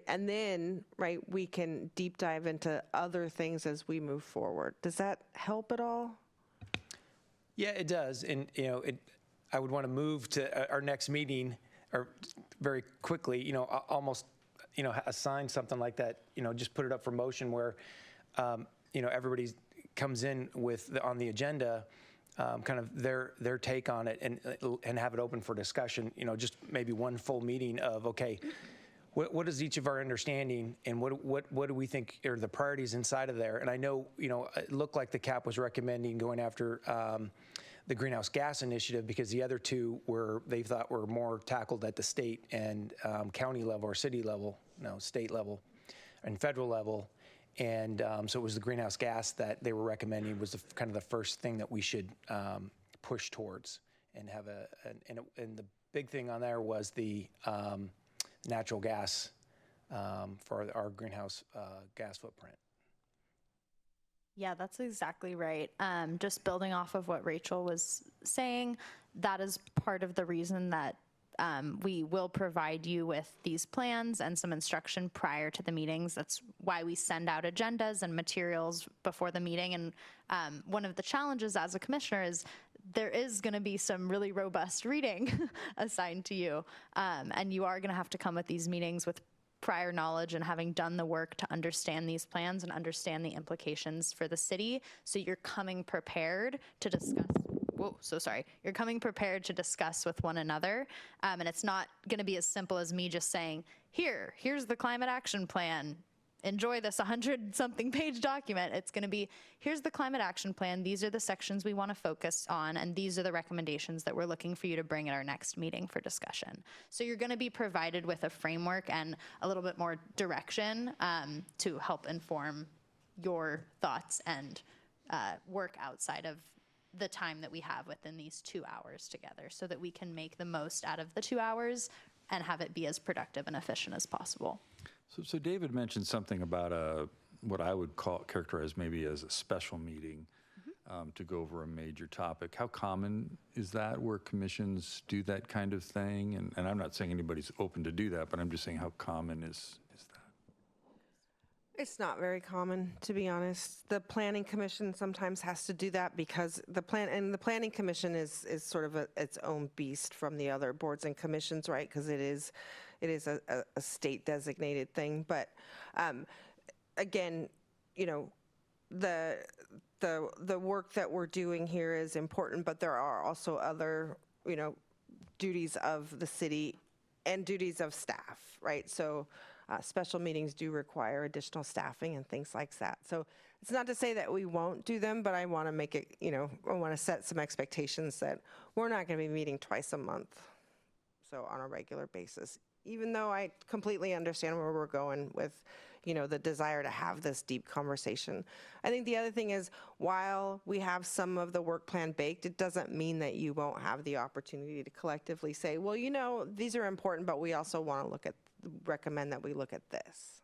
and then, right, we can deep dive into other things as we move forward. Does that help at all? Yeah, it does, and I would want to move to our next meeting, or very quickly, almost, assign something like that, just put it up for motion where, everybody comes in with on the agenda, kind of their take on it, and have it open for discussion. Just maybe one full meeting of, okay, what is each of our understanding, and what do we think are the priorities inside of there? And I know, it looked like the CAP was recommending going after the greenhouse gas initiative, because the other two they thought were more tackled at the state and county level or city level, state level and federal level. And so it was the greenhouse gas that they were recommending was kind of the first thing that we should push towards and have and the big thing on there was the natural gas for our greenhouse gas footprint. Yeah, that's exactly right. Just building off of what Rachel was saying, that is part of the reason that we will provide you with these plans and some instruction prior to the meetings. That's why we send out agendas and materials before the meeting. And one of the challenges as a commissioner is there is going to be some really robust reading assigned to you. And you are going to have to come with these meetings with prior knowledge and having done the work to understand these plans and understand the implications for the city. So you're coming prepared to discuss. Whoa, so sorry. You're coming prepared to discuss with one another. And it's not going to be as simple as me just saying, here's the climate action plan. enjoy this 100-something page document. It's going to be, here's the climate action plan. These are the sections we want to focus on, and these are the recommendations that we're looking for you to bring at our next meeting for discussion. So you're going to be provided with a framework and a little bit more direction to help inform your thoughts and work outside of the time that we have within these 2 hours together, so that we can make the most out of the 2 hours and have it be as productive and efficient as possible. So David mentioned something about what I would characterize maybe as a special meeting to go over a major topic. How common is that, where commissions do that kind of thing? And I'm not saying anybody's open to do that, but I'm just saying how common is that? It's not very common, to be honest. The Planning Commission sometimes has to do that because the Planning Commission is sort of its own beast from the other boards and commissions, right? Because it is a state designated thing. But again, you know, the work that we're doing here is important, but there are also other, you know, duties of the city and duties of staff, right? So special meetings do require additional staffing and things like that. So it's not to say that we won't do them, but I want to make it, you know, I want to set some expectations that we're not going to be meeting twice a month, so on a regular basis. Even though I completely understand where we're going with, you know, the desire to have this deep conversation. I think the other thing is, while we have some of the work plan baked, it doesn't mean that you won't have the opportunity to collectively say, well, you know, these are important, but we also want to recommend that we look at this.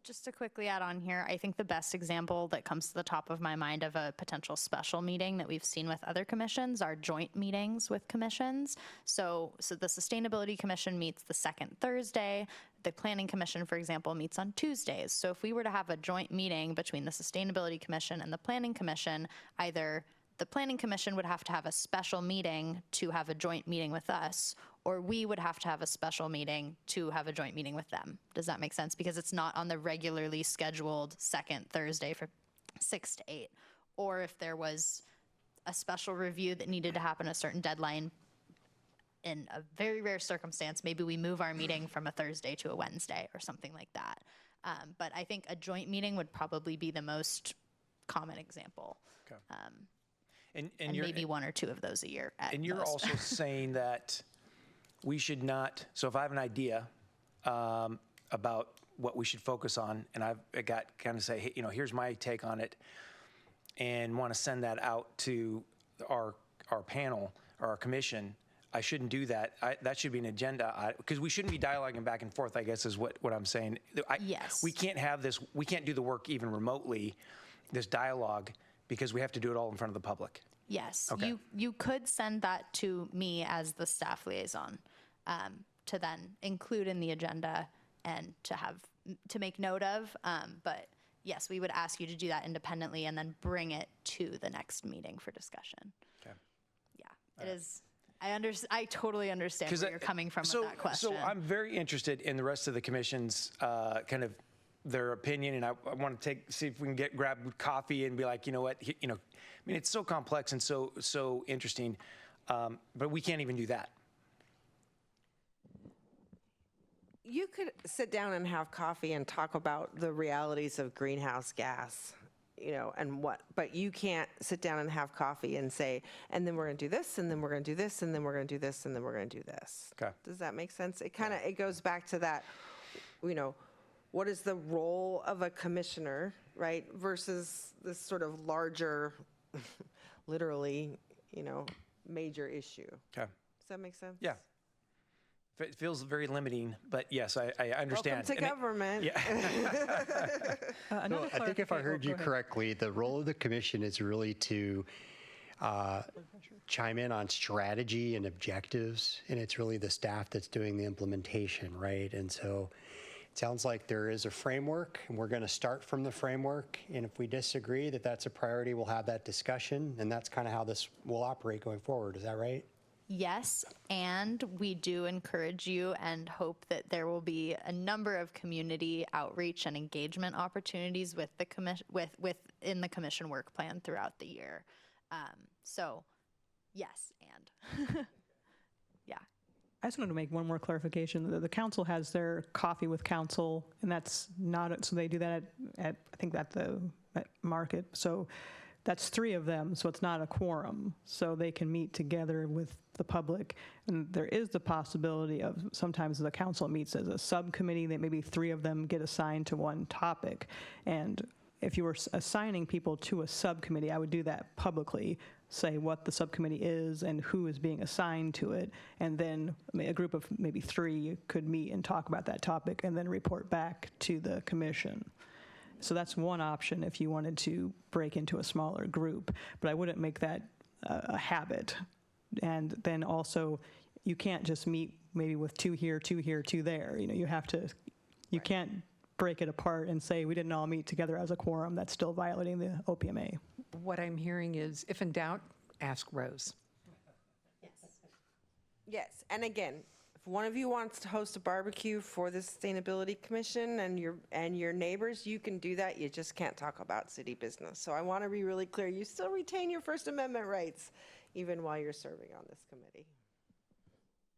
Just to quickly add on here, I think the best example that comes to the top of my mind of a potential special meeting that we've seen with other commissions are joint meetings with commissions. So the Sustainability Commission meets the second Thursday. The Planning Commission, for example, meets on Tuesdays. So if we were to have a joint meeting between the Sustainability Commission and the Planning Commission, either the Planning Commission would have to have a special meeting to have a joint meeting with us, or we would have to have a special meeting to have a joint meeting with them. Does that make sense? Because it's not on the regularly scheduled second Thursday from 6 to 8. Or if there was a special review that needed to happen a certain deadline, in a very rare circumstance, maybe we move our meeting from a Thursday to a Wednesday or something like that. But I think a joint meeting would probably be the most common example. Okay. And maybe one or two of those a year at And you're most. also saying that we should not, so if I have an idea about what we should focus on, and I got kind of say, hey, you know, here's my take on it, and want to send that out to our panel or our commission, I shouldn't do that. That should be an agenda, because we shouldn't be dialoguing back and forth, I guess is what I'm saying. Yes. We can't have this, we can't do the work even remotely, this dialogue, because we have to do it all in front of the public. Yes, Okay. you could send that to me as the staff liaison to then include in the agenda and to make note of. But yes, we would ask you to do that independently and then bring it to the next meeting for discussion. Okay. Yeah, it is. I totally understand where you're coming from with that question. So I'm very interested in the rest of the commission's kind of their opinion, and I want to see if we can grab coffee and be like, you know what, you know, I mean, it's so complex and so interesting, but we can't even do that. You could sit down and have coffee and talk about the realities of greenhouse gas, you know, but you can't sit down and have coffee and say, and then we're going to do this, and then we're going to do this, and then we're going to do this, and then we're going to do this. Okay. Does that make sense? It kind of, it goes back to that, you know, what is the role of a commissioner, right, versus this sort of larger, literally, you know, major issue. Okay. Does that make sense? Yeah. It feels very limiting, but yes, I understand. Welcome to government. Yeah. I think if I heard you correctly, the role of the commission is really to chime in on strategy and objectives, and it's really the staff that's doing the implementation, right? And so it sounds like there is a framework, and we're going to start from the framework, and if we disagree that that's a priority, we'll have that discussion, and that's kind of how this will operate going forward. Is that right? Yes, and we do encourage you and hope that there will be a number of community outreach and engagement opportunities with the within the commission work plan throughout the year. So, yes, and yeah. I just wanted to make one more clarification. The council has their coffee with council, and that's not, so they do that at I think at the market. So that's 3 of them, so it's not a quorum. So they can meet together with the public. And there is the possibility of sometimes the council meets as a subcommittee, that maybe 3 of them get assigned to one topic. And if you were assigning people to a subcommittee, I would do that publicly, say what the subcommittee is and who is being assigned to it, and then a group of maybe 3 could meet and talk about that topic and then report back to the commission. So that's one option if you wanted to break into a smaller group, but I wouldn't make that a habit. And then also, you can't just meet maybe with 2 here, 2 here, 2 there. You know, you have to, you can't break it apart and say we didn't all meet together as a quorum. That's still violating the OPMA. What I'm hearing is, if in doubt, ask Rose. Yes, and again, if one of you wants to host a barbecue for the Sustainability Commission and your neighbors, you can do that. You just can't talk about city business. So I want to be really clear, you still retain your First Amendment rights, even while you're serving on this committee.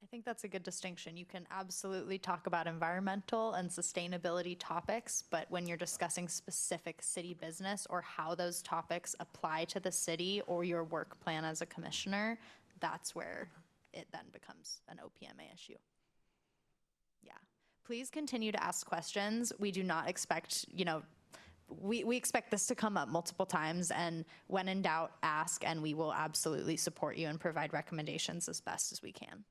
I think that's a good distinction. You can absolutely talk about environmental and sustainability topics, but when you're discussing specific city business or how those topics apply to the city or your work plan as a commissioner, that's where it then becomes an OPMA issue. Yeah. Please continue to ask questions. We do not expect, you know, we expect this to come up multiple times, and when in doubt, ask, and we will absolutely support you and provide recommendations as best as we can.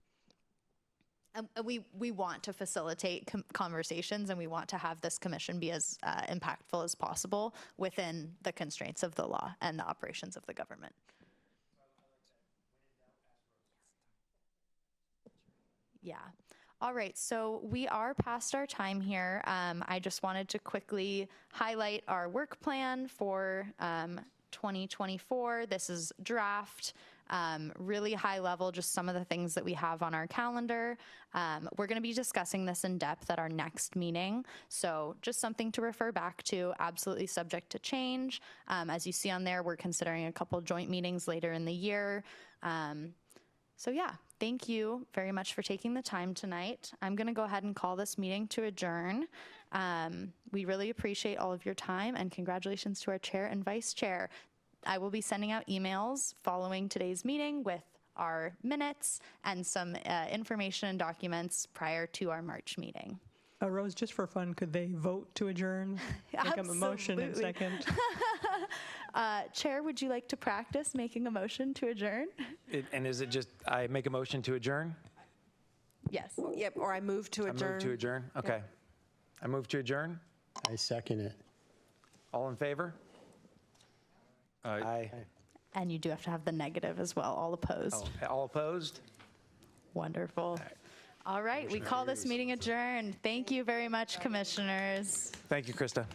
We want to facilitate conversations, and we want to have this commission be as impactful as possible within the constraints of the law and the operations of the government. Yeah. All right, so we are past our time here. I just wanted to quickly highlight our work plan for 2024. This is draft. Really high level, just some of the things that we have on our calendar. We're going to be discussing this in depth at our next meeting, so just something to refer back to, absolutely subject to change. As you see on there, we're considering a couple joint meetings later in the year. So yeah, thank you very much for taking the time tonight. I'm going to go ahead and call this meeting to adjourn. We really appreciate all of your time, and congratulations to our chair and vice chair. I will be sending out emails following today's meeting with our minutes and some information and documents prior to our March meeting. Rose, just for fun, could they vote to adjourn? Make a motion and second. Chair, would you like to practice making a motion to adjourn? And is it just, I make a motion to adjourn? Yes. Yep, or I move to adjourn. I move to adjourn? Okay. Yep. I move to adjourn? I second it. All in favor? Aye. And you do have to have the negative as well. All opposed? Oh, all opposed? Wonderful. All right, we call this meeting adjourned. Thank you very much, commissioners. Thank you, Krista.